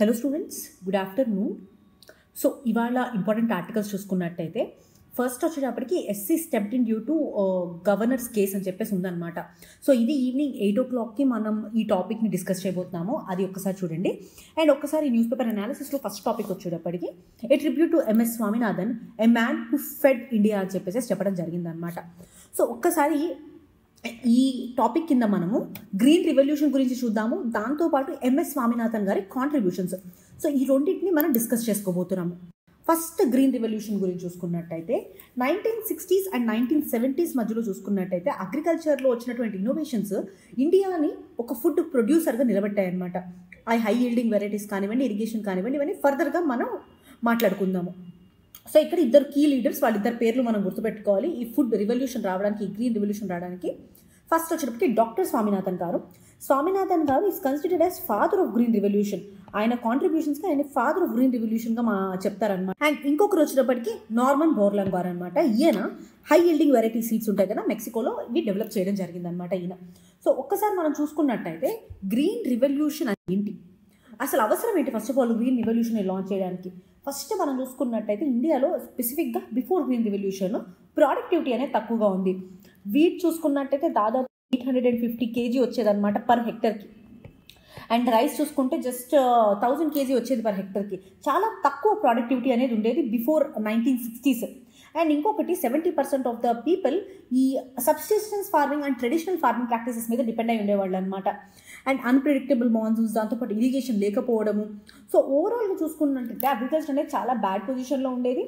Hello students, good afternoon. So ఇవాళ important articles చూసుకున్నట్టయితే first వచ్చేటప్పటికి SC stepped in due to governors case అని చెప్పేసి ఉందన్నమాట. సో ఇది ఈవినింగ్ 8 o'clockకి మనం ఈ టాపిక్ని డిస్కస్ చేయబోతున్నాము. అది ఒక్కసారి చూడండి. అండ్ ఒక్కసారి న్యూస్ పేపర్ అనాలిసిస్లో ఫస్ట్ టాపిక్ వచ్చేటప్పటికి ఏ tribute to MS Swaminathan, A man who fed India అని చెప్పేసి చెప్పడం జరిగిందనమాట. సో ఒక్కసారి ఈ టాపిక్ కింద మనము గ్రీన్ రివల్యూషన్ గురించి చూద్దాము. దాంతోపాటు ఎంఎస్ స్వామినాథన్ గారి కాంట్రిబ్యూషన్స్. సో ఈ రెండింటిని మనం డిస్కస్ చేసుకోబోతున్నాము. ఫస్ట్ గ్రీన్ రివల్యూషన్ గురించి చూసుకున్నట్టయితే 1960s అండ్ 1970s మధ్యలో చూసుకున్నట్టయితే అగ్రికల్చర్లో వచ్చినటువంటి ఇన్నోవేషన్స్ ఇండియాని ఒక ఫుడ్ ప్రొడ్యూసర్గా నిలబెట్టాయన్నమాట. ఆ హై ఈల్డింగ్ వెరైటీస్ కానివ్వండి, ఇరిగేషన్ కానివ్వండి, ఇవన్నీ ఫర్దర్గా మనం మాట్లాడుకుందాము. సో ఇక్కడ ఇద్దరు కీ లీడర్స్, వాళ్ళిద్దరు పేర్లు మనం గుర్తుపెట్టుకోవాలి ఈ ఫుడ్ రివల్యూషన్ రావడానికి, ఈ గ్రీన్ రివల్యూషన్ రావడానికి. ఫస్ట్ వచ్చేటప్పటికి డాక్టర్ స్వామినాథన్ గారు. స్వామినాథన్ గారు is considered as father of green revolution. ఆయన కాంట్రిబ్యూషన్స్కి ఆయన ఫాదర్ ఆఫ్ గ్రీన్ రివల్యూషన్గా చెప్తారనమాట. అండ్ ఇంకొకరు వచ్చేటప్పటికి నార్మన్ బోర్లాంగ్ గారు అనమాట. ఈయన హై ఈల్డింగ్ వెరైటీ సీడ్స్ ఉంటాయి కదా, మెక్సికోలో ఇవి డెవలప్ చేయడం జరిగిందనమాట ఈయన. సో ఒక్కసారి మనం చూసుకున్నట్టయితే గ్రీన్ రివల్యూషన్ ఏంటి, అసలు అవసరం ఏంటి, first of all green revolution launch చేయడానికి. ఫస్ట్ మనం చూసుకున్నట్టయితే ఇండియాలో స్పెసిఫిక్గా బిఫోర్ గ్రీన్ రివల్యూషన్ ప్రొడక్టివిటీ అనేది తక్కువగా ఉంది. వీట్ చూసుకున్నట్టయితే దాదాపు 850 kg వచ్చేదన్నమాట పర్ హెక్టర్కి. అండ్ రైస్ చూసుకుంటే జస్ట్ 1000 kg వచ్చేది పర్ హెక్టర్కి. చాలా తక్కువ ప్రొడక్టివిటీ అనేది ఉండేది బిఫోర్ 1960s. అండ్ ఇంకొకటి 70% ఆఫ్ ద పీపుల్ ఈ subsistence farming and traditional farming practices మీద డిపెండ్ అయి ఉండేవాళ్ళు అనమాట. అండ్ అన్ప్రెడిక్టబుల్ మాన్సూన్స్, దాంతోపాటు ఇరిగేషన్ లేకపోవడము. సో ఓవరాల్గా చూసుకున్నట్టయితే అగ్రికల్చర్ అనేది చాలా బ్యాడ్ పొజిషన్లో ఉండేది.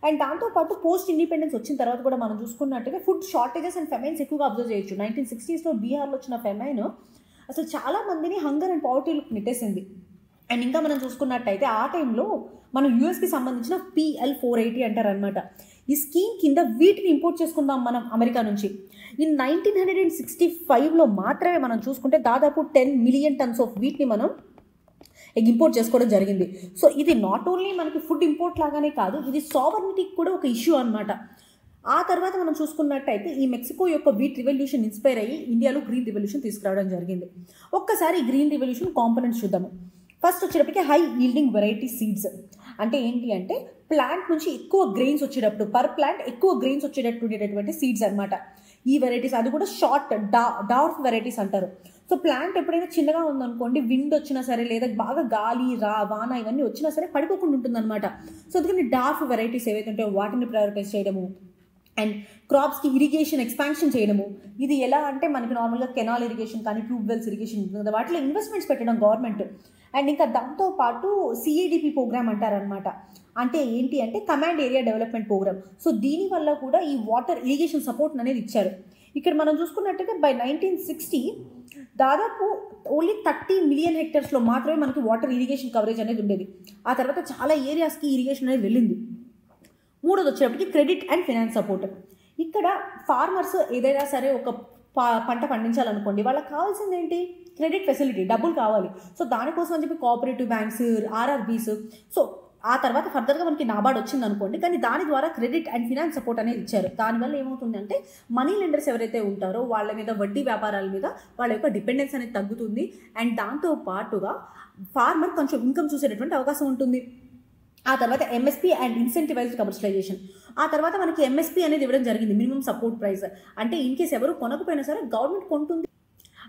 అండ్ దాంతోపాటు పోస్ట్ ఇండిపెండెన్స్ వచ్చిన తర్వాత కూడా మనం చూసుకున్నట్టయితే ఫుడ్ షార్టేజెస్ అండ్ ఫెమైన్స్ ఎక్కువగా అబ్జర్వ్ చేయొచ్చు. 1960sలో బీహార్లో వచ్చిన ఫెమైన్ అసలు చాలా మందిని హంగర్ అండ్ పావర్టీలోకి నెట్టేసింది. అండ్ ఇంకా మనం చూసుకున్నట్టయితే ఆ టైంలో మనం యూఎస్కి సంబంధించిన PL 480 అంటారనమాట. ఈ స్కీమ్ కింద వీటిని ఇంపోర్ట్ చేసుకుందాం మనం అమెరికా నుంచి. ఈ 1965లో మాత్రమే మనం చూసుకుంటే దాదాపు 10 million tons ఆఫ్ వీట్ని మనం ఇంపోర్ట్ చేసుకోవడం జరిగింది. సో ఇది నాట్ ఓన్లీ మనకి ఫుడ్ ఇంపోర్ట్ లాగానే కాదు, ఇది సావర్నిటీకి కూడా ఒక ఇష్యూ అనమాట. ఆ తర్వాత మనం చూసుకున్నట్టయితే ఈ మెక్సికో యొక్క వీట్ రివల్యూషన్ ఇన్స్పైర్ అయ్యి ఇండియాలో గ్రీన్ రివల్యూషన్ తీసుకురావడం జరిగింది. ఒక్కసారి ఈ గ్రీన్ రివల్యూషన్ కాంపోనెంట్స్ చూద్దాము. ఫస్ట్ వచ్చేటప్పటికి హై ఈల్డింగ్ వెరైటీ సీడ్స్. అంటే ఏంటి అంటే ప్లాంట్ నుంచి ఎక్కువ గ్రెయిన్స్ వచ్చేటప్పుడు, పర్ ప్లాంట్ ఎక్కువ గ్రెయిన్స్ వచ్చేటట్టు ఉండేటటువంటి సీడ్స్ అనమాట ఈ వెరైటీస్. అది కూడా షార్ట్ డార్ఫ్ వెరైటీస్ అంటారు. సో ప్లాంట్ ఎప్పుడైనా చిన్నగా ఉందనుకోండి, విండ్ వచ్చినా సరే లేదా బాగా గాలి వాన ఇవన్నీ వచ్చినా సరే పడిపోకుండా ఉంటుందన్నమాట. సో అందుకని డార్ఫ్ వెరైటీస్ ఏవైతే ఉంటాయో వాటిని ప్రయారిటైజ్ చేయడము. అండ్ క్రాప్స్కి ఇరిగేషన్ ఎక్స్పాన్షన్ చేయడము. ఇది ఎలా అంటే మనకి నార్మల్గా కెనాల్ ఇరిగేషన్ కానీ ట్యూబ్ వెల్స్ ఇరిగేషన్ ఉంటుంది కదా, వాటిలో ఇన్వెస్ట్మెంట్స్ పెట్టడం గవర్నమెంట్. అండ్ ఇంకా దాంతోపాటు CADP ప్రోగ్రామ్ అంటారనమాట. అంటే ఏంటి అంటే command area development programme. So దీనివల్ల కూడా ఈ వాటర్ ఇరిగేషన్ సపోర్ట్ అనేది ఇచ్చారు. ఇక్కడ మనం చూసుకున్నట్టయితే బై 1960 దాదాపు ఓన్లీ 30 million hectaresలో మాత్రమే మనకి వాటర్ ఇరిగేషన్ కవరేజ్ అనేది ఉండేది. ఆ తర్వాత చాలా ఏరియాస్కి ఇరిగేషన్ అనేది వెళ్ళింది. మూడోది వచ్చేటప్పటికి క్రెడిట్ అండ్ ఫైనాన్స్ సపోర్ట్. ఇక్కడ ఫార్మర్స్ ఏదైనా సరే ఒక పంట పండించాలనుకోండి, వాళ్ళకి కావాల్సింది ఏంటి, క్రెడిట్ ఫెసిలిటీ, డబ్బులు కావాలి. సో దానికోసం అని చెప్పి కోఆపరేటివ్ బ్యాంక్స్, RRBs, సో ఆ తర్వాత ఫర్దర్గా మనకి నాబార్డ్ వచ్చింది అనుకోండి, కానీ దాని ద్వారా క్రెడిట్ అండ్ ఫినాన్స్ సపోర్ట్ అనేది ఇచ్చారు. దానివల్ల ఏమవుతుందంటే మనీ లెండర్స్ ఎవరైతే ఉంటారో వాళ్ళ మీద, వడ్డీ వ్యాపారాల మీద వాళ్ళ యొక్క డిపెండెన్స్ అనేది తగ్గుతుంది. అండ్ దాంతో పాటుగా ఫార్మర్ కొంచెం ఇన్కమ్ చూసేటటువంటి అవకాశం ఉంటుంది. ఆ తర్వాత MSP అండ్ ఇన్సెంటివైజ్డ్ కమర్షియలైజేషన్. ఆ తర్వాత మనకి MSP అనేది ఇవ్వడం జరిగింది, మినిమం సపోర్ట్ ప్రైస్. అంటే ఇన్ కేస్ ఎవరు కొనకపోయినా సరే గవర్నమెంట్ కొంటుంది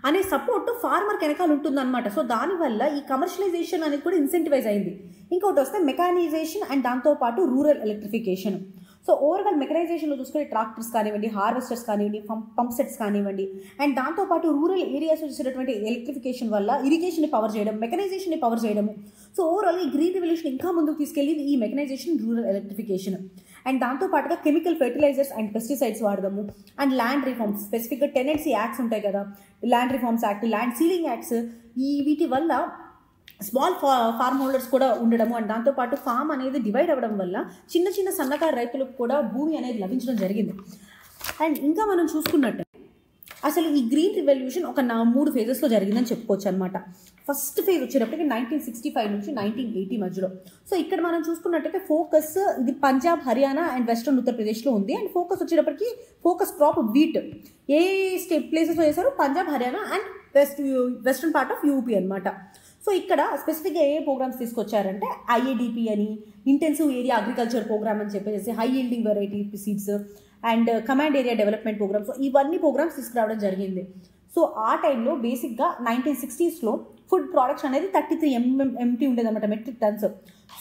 అనే సపోర్ట్ ఫార్మర్కి వెనకాల ఉంటుందన్నమాట. సో దానివల్ల ఈ కమర్షియలైజేషన్ అనేది కూడా ఇన్సెంటివైజ్ అయింది. ఇంకోటి వస్తే మెకానైజేషన్ అండ్ దాంతోపాటు రూరల్ ఎలక్ట్రిఫికేషన్. సో ఓవరాల్ మెకనైజేషన్లో చూసుకునే ట్రాక్టర్స్ కానివ్వండి, హార్వెస్టర్స్ కానివ్వండి, పంప్ సెట్స్ కానివ్వండి, అండ్ దాంతోపాటు రూరల్ ఏరియాస్లో చూసేటటువంటి ఎలక్ట్రిఫికేషన్ వల్ల ఇరిగేషన్ని పవర్ చేయడం, మెకనైజేషన్ని పవర్ చేయడము. సో ఓవరాల్ ఈ గ్రీన్ రివల్యూషన్ ఇంకా ముందుకు తీసుకెళ్ళింది ఈ మెకనైజేషన్, రూరల్ ఎలక్ట్రిఫికేషన్. అండ్ దాంతోపాటుగా కెమికల్ ఫెర్టిలైజర్స్ అండ్ పెస్టిసైడ్స్ వాడదాము. అండ్ ల్యాండ్ రిఫార్మ్స్, స్పెసిఫిక్గా టెనెన్సీ యాక్ట్స్ ఉంటాయి కదా, land reforms act, land ceiling acts, వీటి వల్ల స్మాల్ ఫార్మ్ హోల్డర్స్ కూడా ఉండడము. అండ్ దాంతోపాటు ఫామ్ అనేది డివైడ్ అవ్వడం వల్ల చిన్న చిన్న సన్నకారు రైతులకు కూడా భూమి అనేది లభించడం జరిగింది. అండ్ ఇంకా మనం చూసుకున్నట్టు అసలు ఈ గ్రీన్ రివల్యూషన్ ఒక 3 phases జరిగిందని చెప్పుకోవచ్చు అనమాట. ఫస్ట్ ఫేజ్ వచ్చేటప్పటికి 1965 నుంచి 1980 మధ్యలో. సో ఇక్కడ మనం చూసుకున్నట్టయితే ఫోకస్ ఇది పంజాబ్, హర్యానా అండ్ వెస్ట్రన్ ఉత్తరప్రదేశ్లో ఉంది. అండ్ ఫోకస్ వచ్చేటప్పటికి ఫోకస్ క్రాప్ వీట్. ఏ ప్లేసెస్లో చేశారు, Punjab, Haryana and western part of UP అనమాట. సో ఇక్కడ స్పెసిఫిక్గా ఏ ప్రోగ్రామ్స్ తీసుకొచ్చారంటే ఐఏడిపి అని, ఇంటెన్సివ్ ఏరియా అగ్రికల్చర్ ప్రోగ్రామ్ అని చెప్పేసి, high yielding variety seeds and command area development programmes, so ఇవన్నీ ప్రోగ్రామ్స్ తీసుకురావడం జరిగింది. సో ఆ టైంలో బేసిక్గా 1960s ఫుడ్ ప్రొడక్షన్ అనేది 33 MT ఉండేదన్నమాట, మెట్రిక్ టన్స్.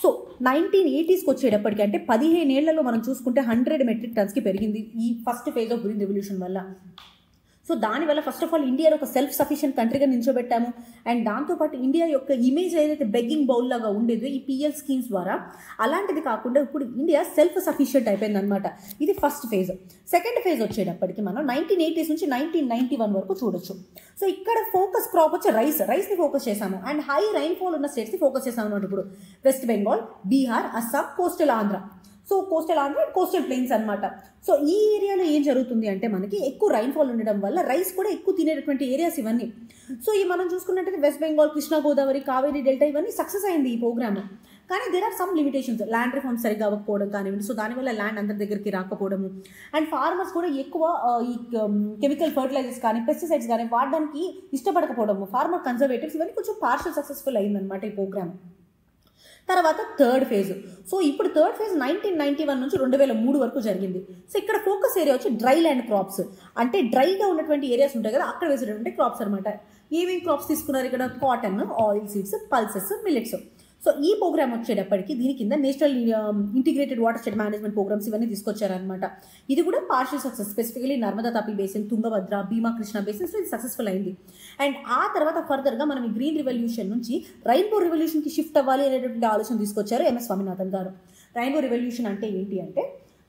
సో 1980s వచ్చేటప్పటికి అంటే 15 ఏళ్లలో మనం చూసుకుంటే 100 మెట్రిక్ టన్స్కి పెరిగింది ఈ first phase of green revolution వల్ల. సో దానివల్ల ఫస్ట్ ఆఫ్ ఆల్ ఇండియాలో ఒక సెల్ఫ్ సఫిషియెంట్ కంట్రీగా నిల్చోబెట్టాము. అండ్ దాంతోపాటు ఇండియా యొక్క ఇమేజ్ ఏదైతే బెగ్గింగ్ బౌల్ లాగా ఉండేదో ఈ పిఎల్ స్కీమ్స్ ద్వారా, అలాంటిది కాకుండా ఇప్పుడు ఇండియా సెల్ఫ్ సఫిషియెంట్ అయిపోయింది అనమాట. ఇది ఫస్ట్ ఫేజ్. సెకండ్ ఫేజ్ వచ్చేటప్పటికి మనం 1980s నుంచి 1991 వరకు చూడొచ్చు. సో ఇక్కడ ఫోకస్ క్రాప్ వచ్చి రైస్ని ఫోకస్ చేశాము. అండ్ హై రైన్ఫాల్ ఉన్న స్టేట్స్ని ఫోకస్ చేసాము అనమాట. ఇప్పుడు west Bengal, Bihar, Assam, coastal Andhra. So coastal Andhra and coastal plains అనమాట. సో ఈ ఏరియాలో ఏం జరుగుతుంది అంటే మనకి ఎక్కువ రైన్ఫాల్ ఉండడం వల్ల రైస్ కూడా ఎక్కువ తినేటటువంటి ఏరియాస్ ఇవన్నీ. సో ఈ మనం చూసుకున్నట్టయితే వెస్ట్ బెంగాల్, కృష్ణా గోదావరి, కావేరీ డెల్టా ఇవన్నీ సక్సెస్ అయింది ఈ ప్రోగ్రామ్. కానీ there are some limitations. Land reforms సరిగ్గా అవ్వకపోవడం కానివ్వండి, సో దానివల్ల ల్యాండ్ అందరి దగ్గరికి రాకపోవడము. అండ్ ఫార్మర్స్ కూడా ఎక్కువ ఈ కెమికల్ ఫర్టిలైజర్స్ కానీ పెస్టిసైడ్స్ కానీ వాడడానికి ఇష్టపడకపోవడము, ఫార్మర్ కన్జర్వేటివ్స్, ఇవన్నీ కొంచెం పార్షల్ సక్సెస్ఫుల్ అయిందనమాట ఈ ప్రోగ్రామ్. తర్వాత థర్డ్ ఫేజ్. సో ఇప్పుడు థర్డ్ ఫేజ్ 1991 నుంచి 2003 వరకు జరిగింది. సో ఇక్కడ ఫోకస్ ఏరియా వచ్చి డ్రై ల్యాండ్ క్రాప్స్, అంటే డ్రైగా ఉన్నటువంటి ఏరియాస్ ఉంటాయి కదా, అక్కడ వేసేటటువంటి క్రాప్స్ అనమాట. ఏమేమి క్రాప్స్ తీసుకున్నారు ఇక్కడ? Cotton, oil seeds, pulses, millets. So ఈ ప్రోగ్రామ్ వచ్చేటప్పటికి దీని కింద national integrated watershed management programmes ఇవన్నీ తీసుకొచ్చారనమాట. ఇది కూడా partial success. Specifically Narmada Tapi basin, Tungabhadra, Bhima Krishna basins ఇది సక్సెస్ఫుల్ అయింది. అండ్ ఆ తర్వాత ఫర్దర్గా మనం ఈ గ్రీన్ రివల్యూషన్ నుంచి రైన్బో రివల్యూషన్కి షిఫ్ట్ అవ్వాలి అనేటువంటి ఆలోచన తీసుకొచ్చారు ఎంఎస్ స్వామినాథన్ గారు. రైన్బో రివల్యూషన్ అంటే ఏంటి అంటే,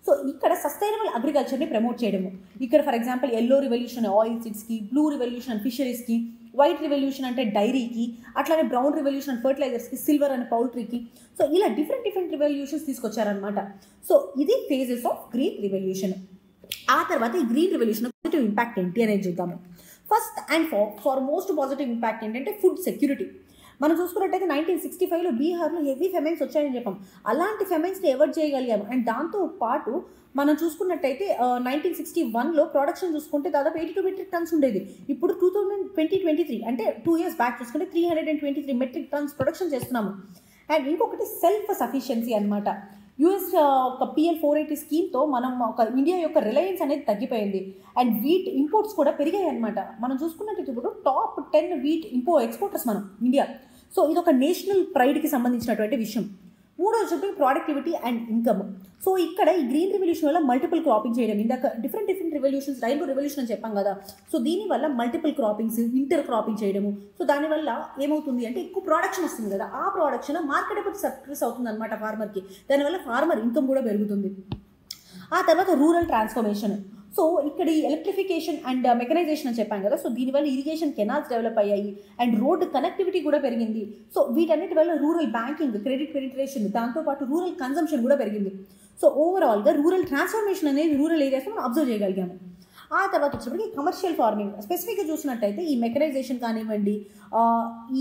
సో ఇక్కడ సస్టైనబుల్ అగ్రికల్చర్ని ప్రమోట్ చేయడము. ఇక్కడ for example yellow revolution oil సీడ్స్కి, బ్లూ రివల్యూషన్ ఫిషరీస్కి, వైట్ రివల్యూషన్ అంటే డైరీకి, అట్లానే బ్రౌన్ రివల్యూషన్ ఫర్టిలైజర్స్కి, సిల్వర్ అండ్ పౌల్ట్రీకి. సో ఇలా డిఫరెంట్ రివల్యూషన్స్ తీసుకొచ్చారనమాట. సో ఇది ఫేజెస్ ఆఫ్ గ్రీన్ రివల్యూషన్. ఆ తర్వాత ఈ గ్రీన్ రివల్యూషన్ పాజిటివ్ ఇంపాక్ట్ ఏంటి అనేది చూద్దాము. First and foremost positive impact ఏంటంటే ఫుడ్ సెక్యూరిటీ. మనం చూసుకున్నట్టయితే 1965లో బీహార్లో హెవీ ఫెమైన్స్ వచ్చాయని చెప్పాం. అలాంటి ఫెమైన్స్ని అవాయిడ్ చేయగలిగాము. అండ్ దాంతోపాటు మనం చూసుకున్నట్టయితే 1961లో ప్రొడక్షన్ చూసుకుంటే దాదాపు 82 మెట్రిక్ టన్స్ ఉండేది. ఇప్పుడు 2023 అంటే 2 years బ్యాక్ చూసుకుంటే 323 మెట్రిక్ టన్స్ ప్రొడక్షన్ చేస్తున్నాము. అండ్ ఇంకొకటి సెల్ఫ్ సఫిషియన్సీ అనమాట. యూఎస్ ఒక PL 480 స్కీమ్తో మనం ఒక ఇండియా యొక్క రిలయన్స్ అనేది తగ్గిపోయింది. అండ్ వీట్ ఇంపోర్ట్స్ కూడా పెరిగాయి అనమాట. మనం చూసుకున్నట్టయితే ఇప్పుడు టాప్ 10 వీట్ ఎక్స్పోర్టర్స్ మనం ఇండియా. సో ఇది ఒక నేషనల్ ప్రైడ్కి సంబంధించినటువంటి విషయం. మూడోది చెప్పి ప్రొడక్టివిటీ అండ్ ఇన్కమ్. సో ఇక్కడ ఈ గ్రీన్ రెవల్యూషన్ వల్ల మల్టిపుల్ క్రాపింగ్ చేయడం, ఇందాక డిఫరెంట్ రెవల్యూషన్స్, రైన్బో రెవల్యూషన్ అని చెప్పాం కదా. సో దీనివల్ల మల్టిపుల్ క్రాపింగ్స్, ఇంటర్ క్రాపింగ్ చేయడము. సో దానివల్ల ఏమవుతుంది అంటే ఎక్కువ ప్రొడక్షన్ వస్తుంది కదా, ఆ ప్రొడక్షన్ మార్కెటబుల్ సర్ప్లస్ అవుతుంది అనమాట ఫార్మర్కి. దానివల్ల ఫార్మర్ ఇన్కమ్ కూడా పెరుగుతుంది. ఆ తర్వాత రూరల్ ట్రాన్స్ఫర్మేషన్. సో ఇక్కడ ఈ ఎలక్ట్రిఫికేషన్ అండ్ మెకనైజేషన్ అని చెప్పాను కదా. సో దీనివల్ల ఇరిగేషన్ కెనాల్స్ డెవలప్ అయ్యాయి అండ్ రోడ్ కనెక్టివిటీ కూడా పెరిగింది. సో వీటన్నిటి వల్ల రూరల్ బ్యాంకింగ్, క్రెడిట్ పెనిట్రేషన్, దాంతోపాటు రూరల్ కన్జంప్షన్ కూడా పెరిగింది. సో ఓవరాల్గా రూరల్ ట్రాన్స్ఫర్మేషన్ అనేది రూరల్ ఏరియాస్లో మనం అబ్జర్వ్ చేయగలిగాము. ఆ తర్వాత వచ్చేప్పటికి కమర్షియల్ ఫార్మింగ్ స్పెసిఫిక్గా చూసినట్టయితే ఈ మెకనైజేషన్ కానివ్వండి,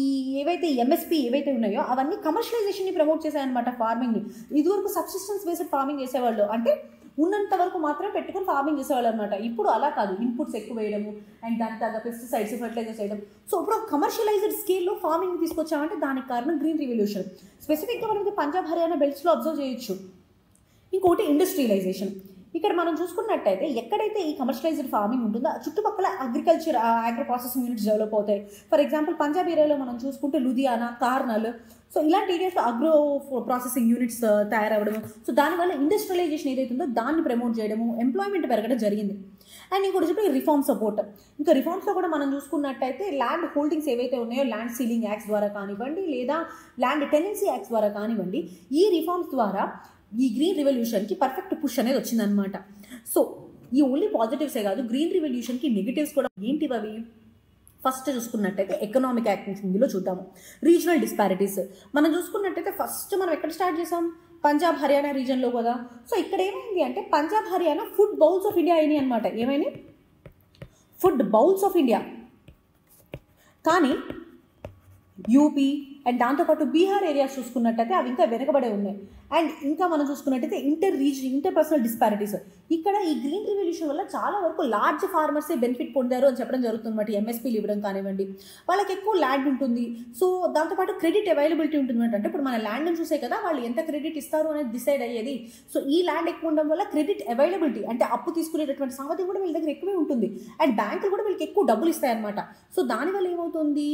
ఈ ఏవైతే ఎంఎస్పి ఏవైతే ఉన్నాయో అవన్నీ కమర్షియలైజేషన్ని ప్రమోట్ చేశాయన్నమాట ఫార్మింగ్ని. ఇదివరకు సబ్సిస్టెన్స్ బేస్డ్ ఫార్మింగ్ చేసేవాళ్ళు, అంటే ఉన్నంత వరకు మాత్రమే పెట్టుకుని ఫార్మింగ్ చేసేవాళ్ళు అనమాట. ఇప్పుడు అలా కాదు, ఇన్పుట్స్ ఎక్కువ వేయడము అండ్ దానికి తగ్గ పెస్టిసైడ్స్, ఫర్టిలైజర్స్ వేయడం. సో ఇప్పుడు కమర్షియలైజ్డ్ స్కేల్లో ఫార్మింగ్ తీసుకొచ్చామంటే దానికి కారణం గ్రీన్ రెవల్యూషన్. స్పెసిఫిక్గా మనకి పంజాబ్, హర్యానా బెల్ట్స్లో అబ్జర్వ్ చేయొచ్చు. ఇంకోటి ఇండస్ట్రియలైజేషన్. ఇక్కడ మనం చూసుకున్నట్టయితే ఎక్కడైతే ఈ కమర్షియలైజ్డ్ ఫార్మింగ్ ఉంటుందో చుట్టుపక్కల agriculture agro processing units develop అవుతాయి. ఫర్ ఎగ్జాంపుల్ పంజాబ్ ఏరియాలో మనం చూసుకుంటే లుధియానా, కార్నల్, సో ఇలాంటి ఏరియాస్లో అగ్రో ప్రాసెసింగ్ యూనిట్స్ తయారవ్వడము. సో దానివల్ల ఇండస్ట్రియలైజేషన్ ఏదైతే ఉందో దాన్ని ప్రమోట్ చేయడము, ఎంప్లాయ్మెంట్ పెరగడం జరిగింది. అండ్ ఇంకోటి చెప్పి రిఫార్మ్ సపోర్ట్. ఇంకా రిఫార్మ్స్లో కూడా మనం చూసుకున్నట్టయితే ల్యాండ్ హోల్డింగ్స్ ఏవైతే ఉన్నాయో ల్యాండ్ సీలింగ్ యాక్ట్స్ ద్వారా కానివ్వండి, లేదా ల్యాండ్ టెనెన్సీ యాక్ట్స్ ద్వారా కానివ్వండి, ఈ రిఫార్మ్స్ ద్వారా ఈ గ్రీన్ రెవల్యూషన్కి పర్ఫెక్ట్ పుష్ అనేది వచ్చిందనమాట. సో ఈ ఓన్లీ పాజిటివ్సే కాదు, గ్రీన్ రెవల్యూషన్కి నెగిటివ్స్ కూడా ఏంటివి అవి? ఫస్ట్ చూసుకున్నట్టయితే ఎకనామిక్ యాక్టివిటీస్ ఇందులో చూద్దాము. రీజనల్ డిస్పారిటీస్ మనం చూసుకున్నట్టయితే ఫస్ట్ మనం ఎక్కడ స్టార్ట్ చేసాం? పంజాబ్, హర్యానా రీజన్లో కదా. సో ఇక్కడ ఏమైంది అంటే Punjab, Haryana food bowls of India అయినాయి అనమాట. ఏమైనాయి? Food bowls of India. కానీ యూపీ అండ్ దాంతోపాటు బీహార్ ఏరియాస్ చూసుకున్నట్టయితే అవి ఇంకా వెనకబడే ఉన్నాయి. అండ్ ఇంకా మనం చూసుకున్నట్టయితే ఇంటర్పర్సనల్ డిస్పారిటీస్. ఇక్కడ ఈ గ్రీన్ రివల్యూషన్ వల్ల చాలా వరకు లార్జ్ ఫార్మర్సే బెనిఫిట్ పొందారు అని చెప్పడం జరుగుతుంది అన్నమాట. ఎంఎస్పీలు ఇవ్వడం కానివ్వండి, వాళ్ళకి ఎక్కువ ల్యాండ్ ఉంటుంది. సో దాంతోపాటు క్రెడిట్ అవైలబిలిటీ ఉంటుంది అంటే ఇప్పుడు మన ల్యాండ్ని చూసే కదా వాళ్ళు ఎంత క్రెడిట్ ఇస్తారు అనేది డిసైడ్ అయ్యేది. సో ఈ ల్యాండ్ ఎక్కువ ఉండడం వల్ల క్రెడిట్ అవైలబిలిటీ అంటే అప్పు తీసుకునేటటువంటి సామర్థ్యం కూడా వీళ్ళ దగ్గర ఎక్కువే ఉంటుంది. అండ్ బ్యాంకులు కూడా వీళ్ళకి ఎక్కువ డబ్బులు ఇస్తాయి అనమాట. సో దానివల్ల ఏమవుతుంది,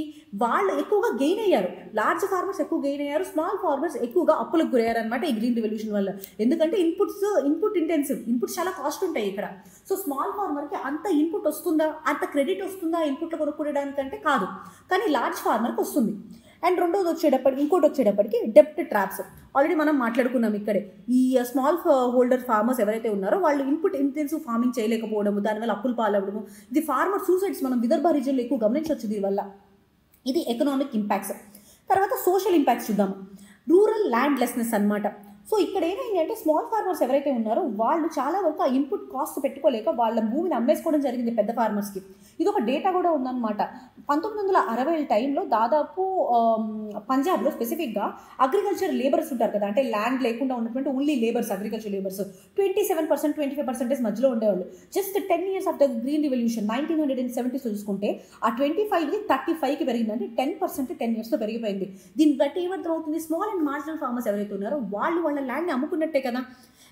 వాళ్ళు ఎక్కువగా గెయిన్ అయ్యారు. లార్జ్ ఫార్మర్స్ ఎక్కువ గెయిన్ అయ్యారు, స్మాల్ ఫార్మర్స్ ఎక్కువగా అప్పులకు గురయ్యారు అనమాట ఈ గ్రీన్ రివల్యూషన్ వల్ల. ఎందుకంటే ఇన్పుట్ ఇంటెన్సివ్, ఇన్పుట్స్ చాలా కాస్ట్ ఉంటాయి ఇక్కడ. సో స్మాల్ ఫార్మర్కి అంత ఇన్పుట్ వస్తుందా, అంత క్రెడిట్ వస్తుందా ఇన్పుట్లో కొనుక్కోవడానికంటే కాదు, కానీ లార్జ్ ఫార్మర్కి వస్తుంది. అండ్ ఇంకోటి వచ్చేటప్పటికి డెప్ట్ ట్రాప్స్. ఆల్రెడీ మనం మాట్లాడుకున్నాం ఇక్కడే. ఈ స్మాల్ హోల్డర్ ఫార్మర్స్ ఎవరైతే ఉన్నారో వాళ్ళు ఇన్పుట్ ఇంటెన్సివ్ ఫార్మింగ్ చేయలేకపోవడము, దానివల్ల అప్పులు పాలవడము, ఇది ఫార్మర్ సూసైడ్స్ మనం విదర్భ రీజియన్లో ఎక్కువ గమనించవచ్చు దీనివల్ల. ఇది ఎకనామిక్ ఇంపాక్ట్స్. తర్వాత సోషల్ ఇంపాక్ట్స్ చూద్దాము. రూరల్ ల్యాండ్లెస్నెస్ అనమాట. సో ఇక్కడ ఏమైంది అంటే స్మాల్ ఫార్మర్స్ ఎవరైతే ఉన్నారో వాళ్ళు చాలా వరకు ఆ ఇన్పుట్ కాస్ట్ పెట్టుకోలేక వాళ్ళ భూమిని అమ్మేసుకోవడం జరిగింది పెద్ద ఫార్మర్స్కి. ఇది ఒక డేటా కూడా ఉందన్నమాట. 1960 టైంలో దాదాపు పంజాబ్లో స్పెసిఫిక్గా అగ్రికల్చర్ లేబర్స్ ఉంటారు కదా, అంటే ల్యాండ్ లేకుండా ఉన్నటువంటి ఓన్లీ లేబర్స్, అగ్రికల్చర్ లేబర్స్ 27%, 25% మధ్యలో ఉండేవాళ్ళు. Just 10 years of the green revolution 1970 చూసుకుంటే ఆ 25కి 35కి పెరిగింది. అంటే 10% 10 yearsలో పెరిగిపోయింది. దీన్ని బట్టి ఏమర్థం అవుతుంది, స్మాల్ అండ్ మార్జినల్ ఫార్మర్స్ ఎవరైతే ఉన్నారో వాళ్ళు వాళ్ళ ల్యాండ్ని అమ్ముకున్నట్టే కదా.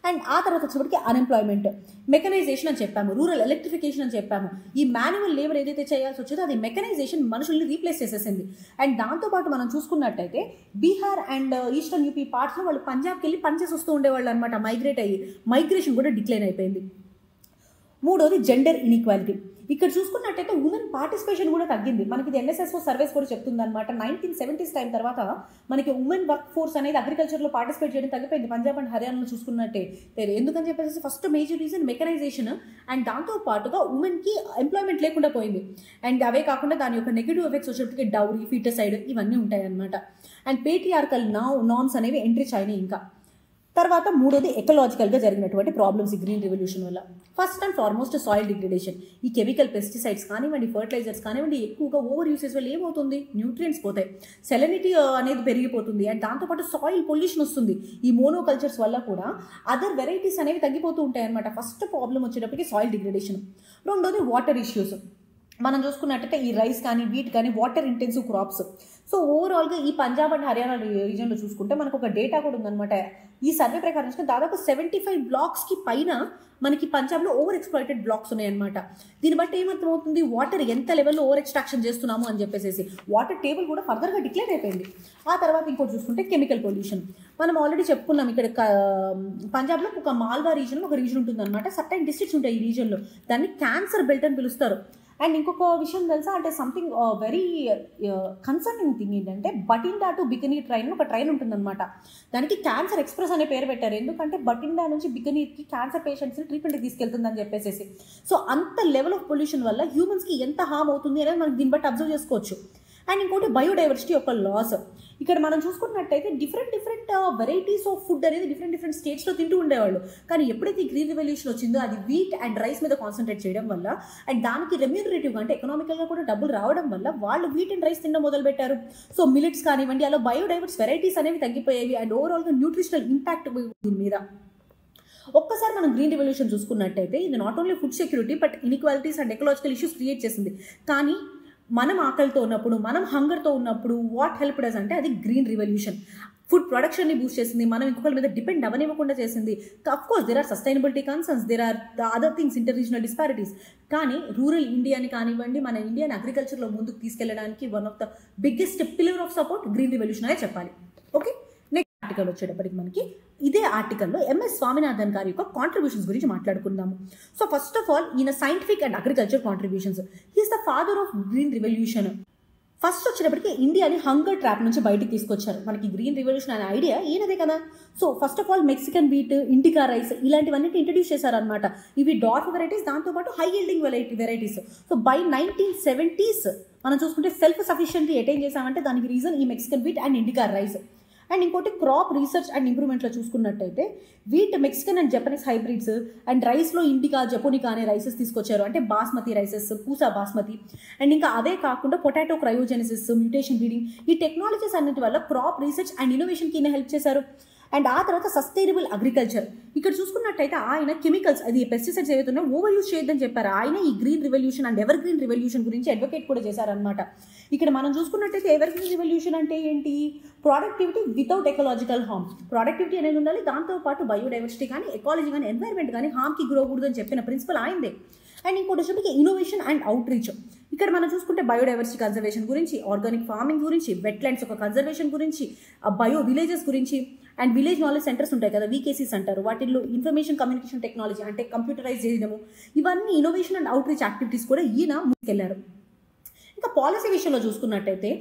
అండ్ ఆ తర్వాత వచ్చేప్పటికి అన్ఎంప్లాయ్మెంట్, మెకనైజేషన్ అని చెప్పాము, రూరల్ ఎలక్ట్రిఫికేషన్ అని చెప్పాము. ఈ మాన్యువల్ లేబర్ ఏదైతే చేయాల్సి వచ్చేదో అది మెకనైజేషన్ మనుషుల్ని రీప్లేస్ చేసేసింది. అండ్ దాంతోపాటు మనం చూసుకున్నట్టయితే బీహార్ అండ్ ఈస్టర్న్ యూపీ పార్ట్స్లో వాళ్ళు పంజాబ్కి వెళ్ళి పనిచేసి వస్తూ ఉండేవాళ్ళు అనమాట. మైగ్రేషన్ కూడా డిక్లైన్ అయిపోయింది. మూడోది జెండర్ ఇన్ఈక్వాలిటీ. ఇక్కడ చూసుకున్నట్టయితే ఉమెన్ పార్టిసిపేషన్ కూడా తగ్గింది. మనకి ఇది ఎన్ఎస్ఎస్ఓ సర్వేస్ కూడా చెప్తుంది అనమాట. 1970s టైం తర్వాత మనకి ఉమెన్ వర్క్ ఫోర్స్ అనేది అగ్రికల్చర్లో పార్టిసిపేట్ చేయడం తగ్గిపోయింది పంజాబ్ అండ్ హర్యానాలో చూసుకున్నట్టే. ఎందుకని చెప్పేసి first major reason mechanisation. And దాంతోపాటుగా ఉమెన్కి ఎంప్లాయ్మెంట్ లేకుండా పోయింది. అండ్ అవే కాకుండా దాని యొక్క నెగిటివ్ ఎఫెక్ట్స్ వచ్చేప్పటికి డౌరీ, ఫీటసైడ్ ఇవన్నీ ఉంటాయి అనమాట. అండ్ పేట్రియార్కల్ నార్మ్స్ అనేవి ఎంట్రీ అయినాయి. ఇంకా తర్వాత మూడోది ఎకలాజికల్గా జరిగినటువంటి ప్రాబ్లమ్స్ ఈ గ్రీన్ రివల్యూషన్ వల్ల. First and foremost soil degradation. ఈ కెమికల్ పెస్టిసైడ్స్ కానివ్వండి, ఫర్టిలైజర్స్ కానివ్వండి, ఎక్కువగా ఓవర్ యూసేజ్ వల్ల ఏమవుతుంది, న్యూట్రియంట్స్ పోతాయి, సెలనిటీ అనేది పెరిగిపోతుంది. అండ్ దాంతోపాటు సాయిల్ పొల్యూషన్ వస్తుంది. ఈ మోనోకల్చర్స్ వల్ల కూడా అదర్ వెరైటీస్ అనేవి తగ్గిపోతూ ఉంటాయి అనమాట. ఫస్ట్ ప్రాబ్లం వచ్చేటప్పటికి సాయిల్ డిగ్రేడేషన్. రెండోది వాటర్ ఇష్యూస్. మనం చూసుకున్నట్టయితే ఈ రైస్ కానీ వీట్ కానీ వాటర్ ఇంటెన్సివ్ క్రాప్స్. సో ఓవరాల్గా ఈ పంజాబ్ అండ్ హర్యానా రీజన్లో చూసుకుంటే మనకు ఒక డేటా కూడా ఉందన్నమాట. ఈ సర్వే ప్రకారం చూస్తే దాదాపు 75 బ్లాక్స్కి పైన మనకి పంజాబ్లో ఓవర్ ఎక్స్ప్లాయిటెడ్ బ్లాక్స్ ఉన్నాయన్నమాట. దీన్ని బట్టి ఏమర్థమవుతుంది, వాటర్ ఎంత లెవెల్లో ఓవర్ ఎక్స్ట్రాక్షన్ చేస్తున్నాము అని చెప్పేసి వాటర్ టేబుల్ కూడా ఫర్దర్గా డిక్లేర్ అయిపోయింది. ఆ తర్వాత ఇంకోటి చూసుకుంటే కెమికల్ పొల్యూషన్. మనం ఆల్రెడీ చెప్పుకున్నాం ఇక్కడ పంజాబ్లో ఒక మాల్వా రీజన్లో ఒక రీజన్ ఉంటుందన్నమాట. సర్టైన్ డిస్ట్రిక్ట్స్ ఉంటాయి ఈ రీజన్లో, దాన్ని క్యాన్సర్ బెల్ట్ అని పిలుస్తారు. అండ్ ఇంకొక విషయం తెలుసా, అంటే సంథింగ్ వెరీ కన్సర్నింగ్ థింగ్ ఏంటంటే బటిండా టు బికనీర్ ట్రైన్ ఒక ట్రైన్ ఉంటుందన్నమాట. దానికి క్యాన్సర్ ఎక్స్ప్రెస్ అనే పేరు పెట్టారు. ఎందుకంటే బటిండా నుంచి బికనీర్కి క్యాన్సర్ పేషెంట్స్ని ట్రీట్మెంట్కి తీసుకెళ్తుందని చెప్పేసి. సో అంత లెవెల్ ఆఫ్ పొల్యూషన్ వల్ల హ్యూమన్స్కి ఎంత హామ్ అవుతుంది అనేది మనం దీన్ని బట్టి అబ్జర్వ్ చేసుకోవచ్చు. అండ్ ఇంకోటి బయోడైవర్సిటీ యొక్క లాస్. ఇక్కడ మనం చూసుకున్నట్టయితే డిఫరెంట్ వెరైటీస్ ఆఫ్ ఫుడ్ అనేది డిఫరెంట్ స్టేట్స్లో తింటూ ఉండేవాళ్ళు. కానీ ఎప్పుడైతే ఈ గ్రీన్ రెవల్యూషన్ వచ్చిందో అది వీట్ అండ్ రైస్ మీద కాన్సన్ట్రేట్ చేయడం వల్ల అండ్ దానికి రెమ్యూనరేటివ్గా అంటే ఎకనామికల్గా కూడా డబ్బులు రావడం వల్ల వాళ్ళు వీట్ అండ్ రైస్ తినడం మొదలుపెట్టారు. సో మిలిట్స్ కానివ్వండి, అలా బయోడైవర్స్ వెరైటీస్ అనేవి తగ్గిపోయేవి. అండ్ ఓవరాల్గా న్యూట్రిషనల్ ఇంపాక్ట్ దీని మీద. ఒక్కసారి మనం గ్రీన్ రెవల్యూషన్ చూసుకున్నట్టయితే ఇది not only food security but inequalities and ecological issues create చేసింది. కానీ మనం ఆకలితో ఉన్నప్పుడు, మనం హంగర్తో ఉన్నప్పుడు వాట్ హెల్ప్ డస్ అంటే అది గ్రీన్ రివల్యూషన్. ఫుడ్ ప్రొడక్షన్ని బూస్ట్ చేసింది, మనం ఇంకొకరి మీద డిపెండ్ అవ్వనివ్వకుండా చేసింది. Of course there are sustainability concerns, there are the other things, inter regional disparities. కానీ రూరల్ ఇండియాని కానివ్వండి, మన ఇండియన్ అగ్రికల్చర్లో ముందుకు తీసుకెళ్ళడానికి one of the biggest pillar of support green revolution అనే చెప్పాలి. ఓకే, నెక్స్ట్ ఆర్టికల్ వచ్చేటప్పటికి మనకి ఇదే ఆర్టికల్లో ఎంఎస్ స్వామినాథన్ గారి యొక్క కాంట్రిబ్యూషన్స్ గురించి మాట్లాడుకుందాము. సో ఫస్ట్ ఆఫ్ ఆల్ ఈయన scientific and agriculture contributions. He is the father of green revolution. First వచ్చేటప్పటికి ఇండియాని హంగర్ ట్రాప్ నుంచి బయటికి తీసుకొచ్చారు. మనకి గ్రీన్ రివల్యూషన్ అనే ఐడియా ఈయనదే కదా. So first of all Mexican wheat, Indica rice ఇలాంటివన్నిటి ఇంట్రడ్యూస్ చేశారనమాట. ఇవి డార్ఫ్ వెరైటీస్, దాంతోపాటు high yielding varieties. So by 1970s మనం చూసుకుంటే సెల్ఫ్ సఫిషియెంట్లీ అటైన్ చేసామంటే దానికి రీజన్ ఈ Mexican wheat and indica rice. And ఇంకోటి క్రాప్ రీసెర్చ్ అండ్ ఇంప్రూవ్మెంట్లో చూసుకున్నట్టయితే wheat Mexican and Japanese hybrids and రైస్లో ఇండికా, జపోనికా అనే రైసెస్ తీసుకొచ్చారు. అంటే బాస్మతి రైసెస్, పూసా బాస్మతి. అండ్ ఇంకా అవే కాకుండా పొటాటో క్రయోజెనిసిస్, మ్యూటేషన్ బ్రీడింగ్, ఈ టెక్నాలజీస్ అన్నిటి వల్ల క్రాప్ రీసెర్చ్ అండ్ ఇన్నోవేషన్కి హెల్ప్ చేశారు. అండ్ ఆ తర్వాత సస్టైనబుల్ అగ్రికల్చర్. ఇక్కడ చూసుకున్నట్టయితే ఆయన కెమికల్స్, అది పెస్టిసైడ్స్ ఏవైతే ఉన్నాయో ఓవర్ యూజ్ చేయొద్దని చెప్పారు. ఆయన ఈ green revolution and ever green revolution గురించి అడ్వకేట్ కూడా చేశారనమాట. ఇక్కడ మనం చూసుకున్నట్టయితే ఎవర్ గ్రీన్ రివల్యూషన్ అంటే ఏంటి? Productivity without ecological harm. Productivity అనేది ఉండాలి, దాంతోపాటు బయోడైవర్సిటీ కానీ ఎకాలజీ కానీ ఎన్వైర్న్మెంట్ కానీ హార్మ్కి గురవకూడదు అని చెప్పిన ప్రిన్సిపల్ ఆయనదే. అండ్ ఇంకోటి వచ్చేప్పటికి ఇన్నోవేషన్ అండ్ అవుట్ రీచ్. ఇక్కడ మనం చూసుకుంటే బయోడైవర్సిటీ కన్జర్వేషన్ గురించి, ఆర్గానిక్ ఫార్మింగ్ గురించి, వెట్లాండ్స్ ఒక కన్జర్వేషన్ గురించి, బయో విలేజెస్ గురించి, అండ్ విలేజ్ నాలెడ్జ్ సెంటర్స్ ఉంటాయి కదా, వీకేసీస్ అంటారు, వాటిల్లో ఇన్ఫర్మేషన్ కమ్యూనికేషన్ టెక్నాలజీ అంటే కంప్యూటరైజ్ చేయడము, ఇవన్నీ innovation and out reach activities కూడా ఈయన ముందుకెళ్లారు. ఇంకా పాలసీ విషయంలో చూసుకున్నట్టయితే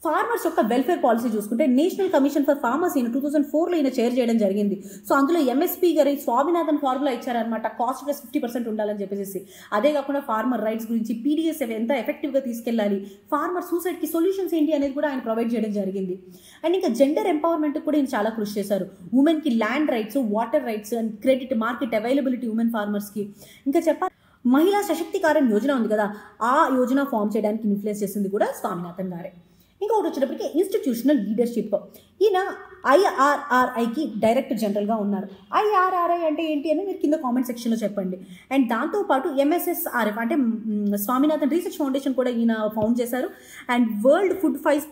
ఫార్మర్స్ యొక్క వెల్ఫేర్ పాలసీ చూసుకుంటే నేషనల్ కమిషన్ ఫర్ ఫార్మర్స్ ఈయన 2004లో ఈయన చైర్ చేయడం జరిగింది. సో అందులో ఎంఎస్పీ గారి స్వామినాథన్ ఫార్ములా ఇచ్చారనమాట, కాస్ట్ ప్లస్ 50% ఉండాలని చెప్పేసి. అదే కాకుండా ఫార్మర్ రైట్స్ గురించి, పీడిఎస్ ఎంత ఎఫెక్టివ్గా తీసుకెళ్ళాలి, ఫార్మర్ సూసైడ్కి సొల్యూషన్స్ ఏంటి అనేది కూడా ఆయన ప్రొవైడ్ చేయడం జరిగింది. అండ్ ఇంకా జెండర్ ఎంపవర్మెంట్ కూడా ఈయన చాలా కృషి చేశారు. ఉమెన్కి land rights, water rights and credit market availability women ఫార్మర్స్కి. ఇంకా చెప్పాలి మహిళా సశక్తికరణ యోజన ఉంది కదా, ఆ యోజన ఫామ్ చేయడానికి ఇన్ఫ్లుయెన్స్ చేసింది కూడా స్వామినాథన్ గారే. ఇంకొకటి వచ్చేటప్పటికి ఇన్స్టిట్యూషనల్ లీడర్షిప్. ఈయన ఐఆర్ఆర్ఐకి డైరెక్టర్ జనరల్గా ఉన్నారు. ఐఆర్ఆర్ఐ అంటే ఏంటి అని మీరు కింద కామెంట్ సెక్షన్లో చెప్పండి. అండ్ దాంతోపాటు ఎంఎస్ఎస్ఆర్ఎఫ్ అంటే స్వామినాథన్ రీసెర్చ్ ఫౌండేషన్ కూడా ఈయన ఫౌండ్ చేశారు. అండ్ వరల్డ్ ఫుడ్ ప్రైజ్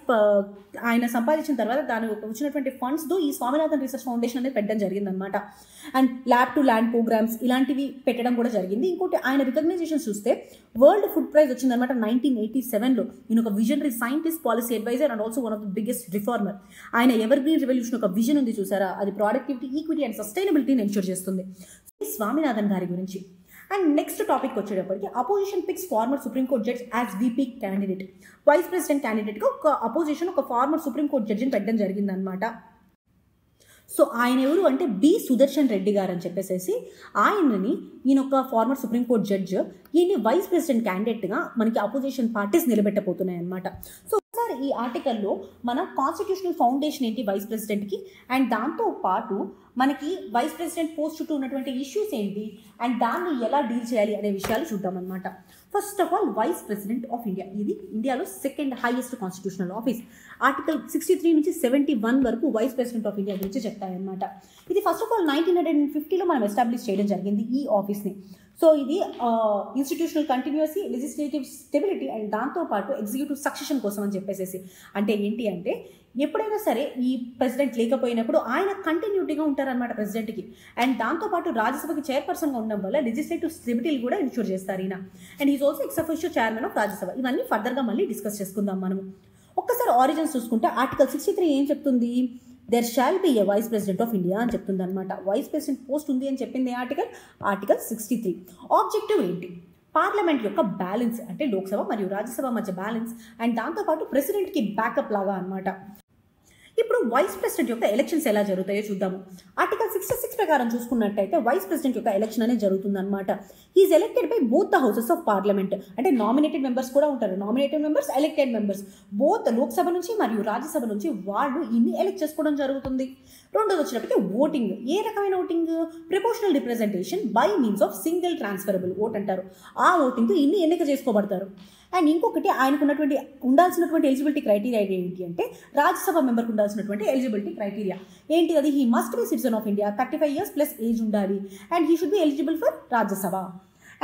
ఆయన సంపాదించిన తర్వాత దాని వచ్చినటువంటి ఫండ్స్తో ఈ స్వామినాథన్ రీసెర్చ్ ఫౌండేషన్ అనేది పెట్టడం జరిగిందనమాట. And lab to land programmes ఇలాంటివి పెట్టడం కూడా జరిగింది. ఇంకోటి ఆయన రికగ్నైజేషన్ చూస్తే వరల్డ్ ఫుడ్ ప్రైజ్ వచ్చిందనమాట 1987లో. ఈయన ఒక visionary scientist, policy adviser and also one of the biggest reformer. ఆయన ఎవర్ గ్రీన్ రెవల్యూషన్ ఒక విజన్ ఉంది చూసారా, అది ప్రొడక్టివిటీ, ఈక్విటీ అండ్ సస్టైనబిలిటీని ఎన్షూర్ చేస్తుంది. స్వామినాథన్ గారి గురించి. అండ్ నెక్స్ట్ టాపిక్ వచ్చేటప్పటికి opposition picks former supreme court judge as VP candidate. Vice president క్యాండిడేట్గా ఒక అపోజిషన్ ఒక ఫార్మర్ సుప్రీంకోర్టు జడ్జిని పెట్టడం జరిగిందనమాట. సో ఆయన ఎవరు అంటే బి సుదర్శన్ రెడ్డి గారు అని చెప్పేసి ఆయనని, ఈయన ఒక ఫార్మర్ సుప్రీంకోర్టు జడ్జ్, ఈయన్ని వైస్ ప్రెసిడెంట్ క్యాండిడేట్గా మనకి అపోజిషన్ పార్టీస్ నిలబెట్టబోతున్నాయి అనమాట. సో ఒకసారి ఈ ఆర్టికల్లో మన కాన్స్టిట్యూషనల్ ఫౌండేషన్ ఏంటి వైస్ ప్రెసిడెంట్కి, అండ్ దాంతో పాటు మనకి వైస్ ప్రెసిడెంట్ పోస్ట్ చుట్టూ ఉన్నటువంటి ఇష్యూస్ ఏంటి అండ్ దాన్ని ఎలా డీల్ చేయాలి అనే విషయాలు చూద్దామన్నమాట. First of all vice president of India, ఇది ఇండియాలో second highest constitutional office. Article 63 నుంచి 71 వరకు వైస్ ప్రెసిడెంట్ ఆఫ్ ఇండియా గురించి చెప్తాయన్నమాట. ఇది ఫస్ట్ ఆఫ్ ఆల్ 1950లో మనం ఎస్టాబ్లిష్ చేయడం జరిగింది ఈ ఆఫీస్ని. సో ఇది ఇన్స్టిట్యూషనల్ కంటిన్యూసీ, లెజిస్లేటివ్ స్టెబిలిటీ అండ్ దాంతోపాటు ఎగ్జిక్యూటివ్ సక్సెషన్ కోసం అని చెప్పేసి. అంటే ఏంటి అంటే ఎప్పుడైనా సరే ఈ ప్రెసిడెంట్ లేకపోయినప్పుడు ఆయన కంటిన్యూటీగా ఉంటారనమాట ప్రెసిడెంట్కి. అండ్ దాంతోపాటు రాజ్యసభకి చైర్పర్సన్గా ఉండడం వల్ల లెజిస్లేటివ్ స్టెబిలిటీ కూడా ఇన్షూర్ చేస్తారు ఈయన. And is also X official chairman of Rajya Sabha. ఇవన్నీ ఫర్దర్గా మళ్ళీ డిస్కస్ చేసుకుందాం మనము. ఒక్కసారి ఆరిజిన్స్ చూసుకుంటే ఆర్టికల్ 63 ఏం చెప్తుంది? There shall be a vice president of India అని చెప్తుంది అనమాట. వైస్ ప్రెసిడెంట్ పోస్ట్ ఉంది అని చెప్పింది ఆర్టికల్ 63. ఆబ్జెక్టివ్ ఏంటి? పార్లమెంట్ యొక్క బ్యాలెన్స్, అంటే లోక్సభ మరియు రాజ్యసభ మధ్య బ్యాలెన్స్, అండ్ దాంతోపాటు ప్రెసిడెంట్కి బ్యాకప్ లాగా అనమాట. ఇప్పుడు వైస్ ప్రెసిడెంట్ యొక్క ఎలక్షన్స్ ఎలా జరుగుతాయో చూద్దాము. ఆర్టికల్ 66 ప్రకారం చూసుకున్నట్టయితే వైస్ ప్రెసిడెంట్ యొక్క ఎలక్షన్ అనేది జరుగుతుందన్నమాట. He is elected by both the houses of parliament. అంటే నామినేటెడ్ మెంబర్స్ కూడా ఉంటారు, nominated members, elected members, both Lok Sabha నుంచి మరియు రాజ్యసభ నుంచి వాళ్ళు ఇన్ని ఎలెక్ట్ చేసుకోవడం జరుగుతుంది. రెండోది వచ్చినప్పటికీ ఓటింగ్. ఏ రకమైన voting? Proportional representation by means of single transferable vote అంటారు. ఆ ఓటింగ్తో ఇన్ని ఎన్నిక చేసుకోబడతారు. అండ్ ఇంకొకటి ఆయనకు ఉండాల్సినటువంటి ఎలిజిబిలిటీ క్రైటీరియా ఏంటి అంటే రాజ్యసభ మెంబర్కి ఉండాల్సినటువంటి ఎలిజిబిలిటీ క్రైటీరియా ఏంటి? అది he must be citizen of India, 35 years plus age ఉండాలి, and he should be eligible for Rajya Sabha.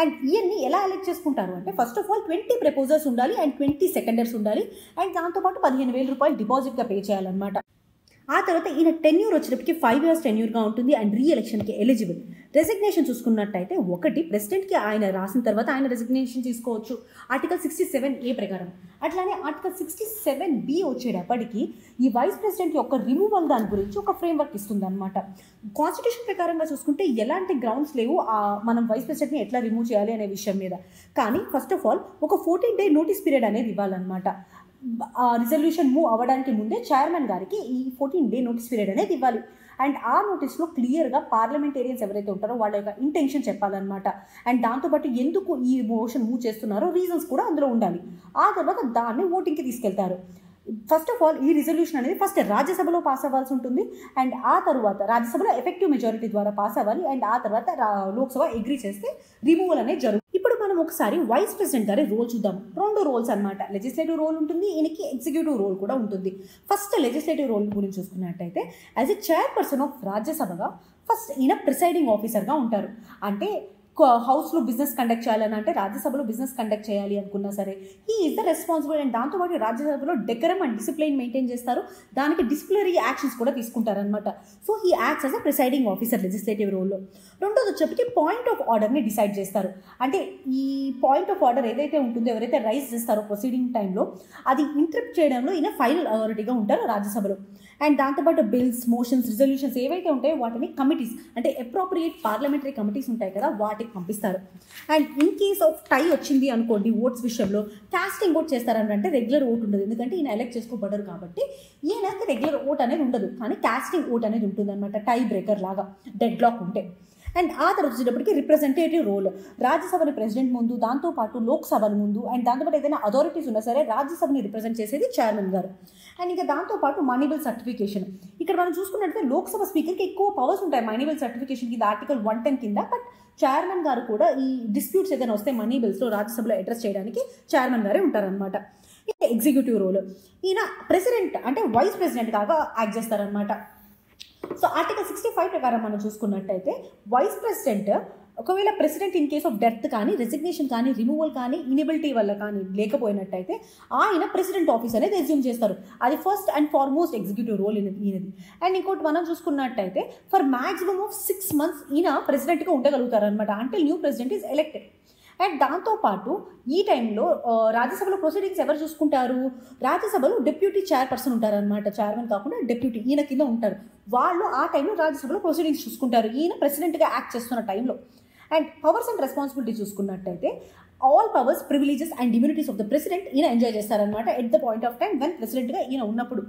And ఇవన్నీ ఎలా ఎలెక్ట్ చేసుకుంటారు అంటే ఫస్ట్ ఆఫ్ ఆల్ 20 ప్రపోజర్స్ ఉండాలి అండ్ 20 సెకండర్స్ ఉండాలి, అండ్ దాంతోపాటు 15,000 రూపాయలు డిపాజిట్గా పే చేయాలన్నమాట. ఆ తర్వాత ఈయన టెన్యూర్ వచ్చేటప్పటికి 5 years టెన్యూర్గా ఉంటుంది అండ్ రీఎలక్షన్కి ఎలిజిబుల్. రెసిగ్నేషన్ చూసుకున్నట్టయితే ఒకటి ప్రెసిడెంట్కి ఆయన రాసిన తర్వాత ఆయన రెసిగ్నేషన్ తీసుకోవచ్చు ఆర్టికల్ 67A ప్రకారం. అట్లానే ఆర్టికల్ 67B వచ్చేటప్పటికి ఈ వైస్ ప్రెసిడెంట్ యొక్క రిమూవల్ దాని గురించి ఒక ఫ్రేమ్వర్క్ ఇస్తుంది అనమాట. కాన్స్టిట్యూషన్ ప్రకారంగా చూసుకుంటే ఎలాంటి గ్రౌండ్స్ లేవు మనం వైస్ ప్రెసిడెంట్ని ఎట్లా రిమూవ్ చేయాలి అనే విషయం మీద. కానీ ఫస్ట్ ఆఫ్ ఆల్ ఒక 14-day నోటీస్ పీరియడ్ అనేది ఇవ్వాలన్నమాట. రిజల్యూషన్ మూవ్ అవ్వడానికి ముందే చైర్మన్ గారికి ఈ 14-day నోటీస్ పీరియడ్ అనేది ఇవ్వాలి. అండ్ ఆ నోటీస్లో క్లియర్గా పార్లమెంటేరియన్స్ ఎవరైతే ఉంటారో వాళ్ళ యొక్క ఇంటెన్షన్ చెప్పాలన్నమాట. అండ్ దాంతోపాటు ఎందుకు ఈ మోషన్ మూవ్ చేస్తున్నారో రీజన్స్ కూడా అందులో ఉండాలి. ఆ తర్వాత దాన్ని ఓటింగ్కి తీసుకెళ్తారు. ఫస్ట్ ఆఫ్ ఆల్ ఈ రిజల్యూషన్ అనేది ఫస్ట్ రాజ్యసభలో పాస్ అవ్వాల్సి ఉంటుంది, అండ్ ఆ తర్వాత రాజ్యసభలో ఎఫెక్టివ్ మెజారిటీ ద్వారా పాస్ అవ్వాలి, అండ్ ఆ తర్వాత లోక్సభ అగ్రీ చేస్తే రిమూవల్ అనేది జరుగుతుంది. ఇప్పుడు మనం మనం ఒకసారి వైస్ ప్రెసిడెంట్ గారి రోల్ చూద్దాం. 2 రోల్స్ అనమాట. లెజిస్లేటివ్ రోల్ ఉంటుంది, ఈయనకి ఎగ్జిక్యూటివ్ రోల్ కూడా ఉంటుంది. ఫస్ట్ లెజిస్లేటివ్ రోల్ గురించి చూసుకున్నట్టయితే యాజ్ ఎ చైర్పర్సన్ ఆఫ్ రాజ్యసభగా ఫస్ట్ ఈయన ప్రిసైడింగ్ ఆఫీసర్గా ఉంటారు. అంటే హౌస్లో బిజినెస్ కండక్ట్ చేయాలని అంటే రాజ్యసభలో బిజినెస్ కండక్ట్ చేయాలి అనుకున్నా సరే he is the responsible. And దాంతోపాటు రాజ్యసభలో డెకరం అండ్ డిసిప్లైన్ మెయింటైన్ చేస్తారు. దానికి డిసిప్లినరీ యాక్షన్స్ కూడా తీసుకుంటారనమాట. So he acts as a presiding officer legislative రోల్లో. రెండోది వచ్చేప్పటికి పాయింట్ ఆఫ్ ఆర్డర్ని డిసైడ్ చేస్తారు. అంటే ఈ పాయింట్ ఆఫ్ ఆర్డర్ ఏదైతే ఉంటుందో, ఎవరైతే రైజ్ చేస్తారో ప్రొసీడింగ్ టైంలో, అది ఇంటరప్ట్ చేయడంలో ఈయన ఫైనల్ అథారిటీగా ఉంటారు రాజ్యసభలో. అండ్ దాంతోపాటు బిల్స్, మోషన్స్, రిజల్యూషన్స్ ఏవైతే ఉంటాయో వాటిని కమిటీస్, అంటే అప్రోప్రియేట్ పార్లమెంటరీ కమిటీస్ ఉంటాయి కదా, వాటికి పంపిస్తారు. అండ్ ఇన్ కేస్ ఆఫ్ టై వచ్చింది అనుకోండి ఓట్స్ విషయంలో, కాస్టింగ్ ఓట్ చేస్తారని అంటే రెగ్యులర్ ఓట్ ఉండదు. ఎందుకంటే ఈయన ఎలక్ట్ చేసుకోబడరు కాబట్టి ఈయనకి రెగ్యులర్ ఓట్ అనేది ఉండదు. కానీ కాస్టింగ్ ఓట్ అనేది ఉంటుంది అనమాట, టై బ్రేకర్ లాగా, డెడ్ లాక్ ఉంటే. అండ్ ఆ తర్వాత వచ్చేటప్పటికి రిప్రజెంటేటివ్ రోల్. రాజ్యసభని ప్రెసిడెంట్ ముందు, దాంతోపాటు లోక్సభని ముందు, అండ్ దాంతోపాటు ఏదైనా అథారిటీస్ ఉన్నా సరే రాజ్యసభని రిప్రజెంట్ చేసేది చైర్మన్ గారు. అండ్ ఇంకా దాంతోపాటు మనీ బిల్ సర్టిఫికేషన్. ఇక్కడ మనం చూసుకున్నట్లయితే లోక్సభ స్పీకర్కి ఎక్కువ పవర్స్ ఉంటాయి మనీ బిల్ సర్టిఫికేషన్ కింద, ఆర్టికల్ 110 కింద. బట్ చైర్మన్ గారు కూడా ఈ డిస్ప్యూట్స్ ఏదైనా వస్తే మనీ బిల్స్లో రాజ్యసభలో అడ్రస్ చేయడానికి చైర్మన్ గారే ఉంటారనమాట. ఎగ్జిక్యూటివ్ రోల్, ఈయన ప్రెసిడెంట్ అంటే వైస్ ప్రెసిడెంట్ కాగా యాక్ట్ చేస్తారనమాట. సో ఆర్టికల్ 65 ప్రకారం మనం చూసుకున్నట్టయితే వైస్ ప్రెసిడెంట్ ఒకవేళ president in case of death కానీ, రెసిగ్నేషన్ కానీ, రిమూవల్ కానీ, ఇనిబిలిటీ వల్ల కానీ లేకపోయినట్టయితే ఆయన ప్రెసిడెంట్ ఆఫీస్ అనేది ఎజ్యూమ్ చేస్తారు. అది first and foremost executive role ఈయనది. అండ్ ఇంకోటి మనం చూసుకున్నట్టయితే ఫర్ మ్యాక్సిమమ్ ఆఫ్ 6 months ఈయన ప్రెసిడెంట్గా ఉండగలుగుతారు అనమాట, అంటే new president is elected. And దాంతోపాటు ఈ టైంలో రాజ్యసభలో ప్రొసీడింగ్స్ ఎవరు చూసుకుంటారు? రాజ్యసభలో డిప్యూటీ చైర్పర్సన్ ఉంటారనమాట, చైర్మన్ కాకుండా డిప్యూటీ ఈయన కింద ఉంటారు. వాళ్ళు ఆ టైంలో రాజ్యసభలో ప్రొసీడింగ్స్ చూసుకుంటారు ఈయన ప్రెసిడెంట్గా యాక్ట్ చేస్తున్న టైంలో. అండ్ పవర్స్ అండ్ రెస్పాన్సిబిలిటీ చూసుకున్నట్టయితే all powers, privileges and immunities of the president ఈయన ఎంజాయ్ చేస్తారనమాట at the point of time when ప్రెసిడెంట్గా ఈయన ఉన్నప్పుడు.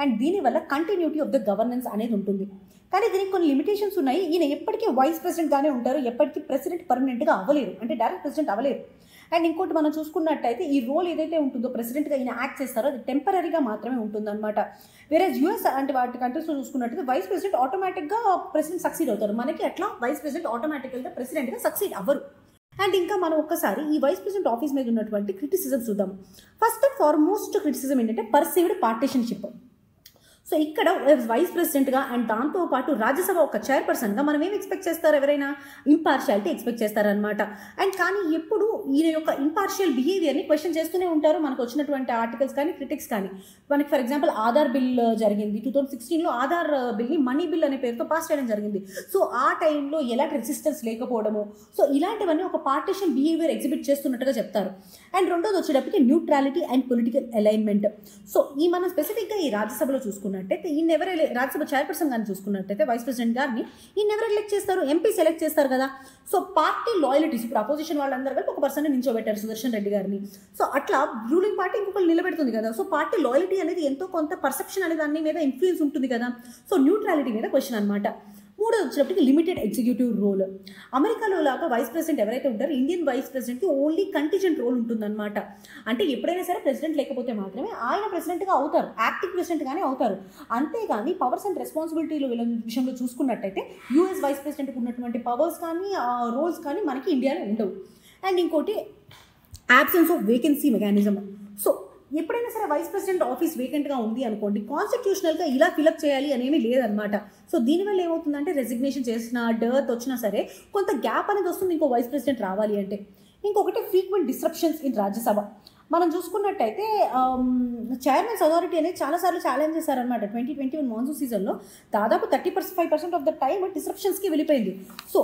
అండ్ దీనివల్ల కంటిన్యూటీ ఆఫ్ ద గవర్నెన్స్ అనేది ఉంటుంది. కానీ దీనికి కొన్ని లిమిటేషన్స్ ఉన్నాయి. ఈయన ఎప్పటికీ వైస్ ప్రెసిడెంట్గానే ఉంటారు, ఎప్పటికీ ప్రెసిడెంట్ పర్మనెంట్గా అవ్వలేరు, అంటే డైరెక్ట్ ప్రెసిడెంట్ అవ్వలేరు. అండ్ ఇంకోటి మనం చూసుకున్నట్టయితే ఈ రోల్ ఏదైతే ఉంటుందో ప్రెసిడెంట్గా ఈయన యాక్ట్ చేస్తారో అది టెంపరీగా మాత్రమే ఉంటుందన్నమాట. వేరే యూఎస్ అంటే వాటి కంట్రీస్లో చూసుకున్నట్టయితే వైస్ ప్రెసిడెంట్ ఆటోమేటిక్గా ప్రెసిడెంట్ సక్సీడ్ అవుతారు. మనకి అట్లా వైస్ ప్రెసిడెంట్ ఆటోమేటిక్గా ప్రెసిడెంట్గా సక్సీడ్ అవ్వరు. అండ్ ఇంకా మనం ఒక్కసారి ఈ వైస్ ప్రెసిడెంట్ ఆఫీస్ మీద ఉన్నటువంటి క్రిటిసిజం చూద్దాం. ఫస్ట్ అండ్ ఫార్మోస్ట్ క్రిటిసిజం ఏంటంటే పర్సీవ్డ్ పార్టిషన్షిప్. సో ఇక్కడ వైస్ ప్రెసిడెంట్గా అండ్ దాంతోపాటు రాజ్యసభ ఒక చైర్పర్సన్గా మనం ఏం ఎక్స్పెక్ట్ చేస్తారు? ఎవరైనా ఇంపార్షియాలిటీ ఎక్స్పెక్ట్ చేస్తారనమాట. అండ్ కానీ ఎప్పుడు ఈయన యొక్క ఇంపార్షియల్ బిహేవియర్ని క్వశ్చన్ చేస్తూనే ఉంటారు మనకు వచ్చినటువంటి ఆర్టికల్స్ కానీ, క్రిటిక్స్ కానీ. మనకి ఫర్ ఎగ్జాంపుల్ ఆధార్ బిల్ జరిగింది 2016లో, ఆధార్ బిల్ని మనీ బిల్ అనే పేరుతో పాస్ చేయడం జరిగింది. సో ఆ టైంలో ఎలాంటి రెసిస్టెన్స్ లేకపోవడము, సో ఇలాంటివన్నీ ఒక పార్టిషన్ బిహేవియర్ ఎగ్జిబిట్ చేస్తున్నట్టుగా చెప్తారు. అండ్ రెండోది వచ్చేటప్పటికి neutrality and political alignment. So ఈ మనం స్పెసిఫిక్గా ఈ రాజ్యసభలో చూసుకున్నట్టయితే ఈయన ఎవరు రాజ్యసభ చైర్పర్సన్ గారిని చూసుకున్నట్టయితే వైస్ ప్రెసిడెంట్ గారిని ఈయన ఎవరు ఎలెక్ట్ చేస్తారు? ఎంపీ సెలెక్ట్ చేస్తారు కదా. సో పార్టీ లాయలిటీస్, ఇప్పుడు అపోజిషన్ వాళ్ళందరూ కలిపి ఒక పర్సన్ నిల్చోబెట్టారు, సుదర్శన్ రెడ్డి గారిని. సో అట్లా రూలింగ్ పార్టీ ఇంకొకరు నిలబెడుతుంది కదా. సో పార్టీ లాయలిటీ అనేది ఎంతో కొంత పర్సెప్షన్ అనేది దాని మీద ఇన్ఫ్లుయెన్స్ ఉంటుంది కదా. సో న్యూట్రాలిటీ మీద క్వశ్చన్ అనమాట. మూడోది వచ్చినప్పటికి లిమిటెడ్ ఎగ్జిక్యూటివ్ రోల్. అమెరికాలో లాగా వైస్ ప్రెసిడెంట్ ఎవరైతే ఉంటారో ఇండియన్ వైస్ ప్రెసిడెంట్కి ఓన్లీ కంటిజెంట్ రోల్ ఉంటుందన్నమాట. అంటే ఎప్పుడైనా సరే ప్రెసిడెంట్ లేకపోతే మాత్రమే ఆయన ప్రెసిడెంట్గా అవుతారు, యాక్టివ్ ప్రెసిడెంట్గానే అవుతారు. అంతేగాని పవర్స్ అండ్ రెస్పాన్సిబిలిటీలు విషయంలో చూసుకున్నట్టయితే యూఎస్ వైస్ ప్రెసిడెంట్కి ఉన్నటువంటి పవర్స్ కానీ రోల్స్ కానీ మనకి ఇండియాలో ఉండవు. అండ్ ఇంకోటి absence of vacancy mechanism. So ఎప్పుడైనా సరే వైస్ ప్రెసిడెంట్ ఆఫీస్ వేకెంట్గా ఉంది అనుకోండి, కాన్స్టిట్యూషనల్గా ఇలా ఫిలప్ చేయాలి అనేమి లేదనమాట. సో దీనివల్ల ఏమవుతుందంటే రెసిగ్నేషన్ చేసిన, డెత్ వచ్చినా సరే కొంత గ్యాప్ అనేది వస్తుంది ఇంకో వైస్ ప్రెసిడెంట్ రావాలి అంటే. ఇంకొకటి ఫ్రీక్వెంట్ డిస్రప్షన్స్ ఇన్ రాజ్యసభ. మనం చూసుకున్నట్టయితే చైర్మన్స్ అథారిటీ అనేది చాలాసార్లు ఛాలెంజ్ చేశారనమాట. 2021 మాన్సూన్ సీజన్లో దాదాపు 35% ఆఫ్ ద టైం డిస్రప్షన్స్కి వెళ్ళిపోయింది. సో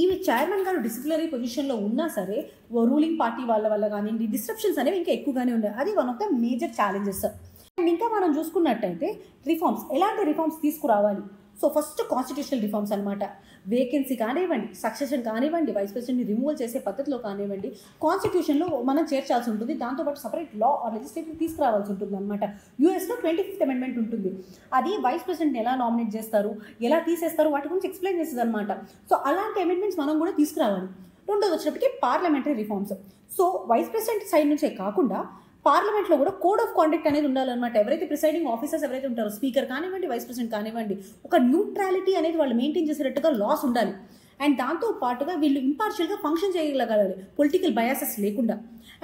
ఈ చైర్మన్ గారు డిసిప్లినరీ పొజిషన్లో ఉన్నా సరే రూలింగ్ పార్టీ వాళ్ళ వల్ల కానివ్వండి డిస్ట్రప్షన్స్ అనేవి ఇంకా ఎక్కువగానే ఉన్నాయి. అది one of the major challenges. And ఇంకా మనం చూసుకున్నట్టయితే రిఫార్మ్స్, ఎలాంటి రిఫార్మ్స్ తీసుకురావాలి? సో ఫస్ట్ కాన్స్టిట్యూషనల్ రిఫార్మ్స్ అనమాట. వేకెన్సీ కానివ్వండి, సక్సెషన్ కానివ్వండి, వైస్ ప్రెసిడెంట్ని రిమూవల్ చేసే పద్ధతిలో కానివ్వండి, కాన్స్టిట్యూషన్లో మనం చేర్చాల్సి ఉంటుంది. దాంతోపాటు సపరేట్ లా ఆర్ లెజిస్లేటివ్ తీసుకురావాల్సి ఉంటుంది అనమాట. యూఎస్లో 25th అమెండ్మెంట్ ఉంటుంది. అది వైస్ ప్రెసిడెంట్ని ఎలా నామినేట్ చేస్తారు, ఎలా తీసేస్తారు, వాటి గురించి ఎక్స్ప్లెయిన్ చేస్తుంది అనమాట. సో అలాంటి అమెండ్మెంట్స్ మనం కూడా తీసుకురావాలి. రెండోది వచ్చినప్పటికీ parliamentary reforms. So vice president side నుంచే కాకుండా పార్లమెంట్లో కూడా కోడ్ ఆఫ్ కాండక్ట్ అనేది ఉండాలన్నమాట. ఎవరైతే ప్రిసైడింగ్ ఆఫీసర్స్ ఎవరైతే ఉంటారో, స్పీకర్ కానివ్వండి, వైస్ ప్రెసిడెంట్ కానివ్వండి, ఒక న్యూట్రాలిటీ అనేది వాళ్ళు మెయింటైన్ చేసేటట్టుగా లాస్ ఉండాలి. అండ్ దాంతో పాటుగా వీళ్ళు ఇంపార్షియల్గా ఫంక్షన్ చేయగలగాలి, పొలిటికల్ బయాసెస్ లేకుండా.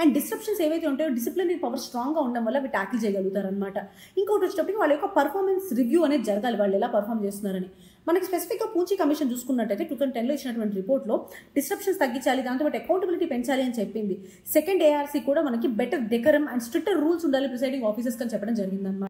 అండ్ డిస్ట్రప్షన్స్ ఏవైతే ఉంటాయో డిసిప్లినరీ పవర్ స్ట్రాంగ్గా ఉండడం వల్ల అవి ట్యాకిల్ చేయగలుగుతారు అనమాట. ఇంకోటి వచ్చేటప్పటికి వాళ్ళ యొక్క పర్ఫార్మెన్స్ రివ్యూ అనేది జరగాలి, వాళ్ళు ఎలా పర్ఫామ్ చేస్తున్నారని. మనకి స్పెసిఫిక్గా పూంచి కమిషన్ చూసుకున్నట్టయితే 2010లో ఇచ్చినటువంటి రిపోర్ట్లో డిస్ట్రప్షన్స్ తగ్గించాలి, దాంతోపాటు అకౌంటబిలిటీ పెంచాలి అని చెప్పింది. సెకండ్ ఏఆర్సీ కూడా మనకి better decorum and stricter rules ఉండాలి ప్రిసైడింగ్ ఆఫీసర్స్ అని చెప్పడం జరిగిందన్నమాట.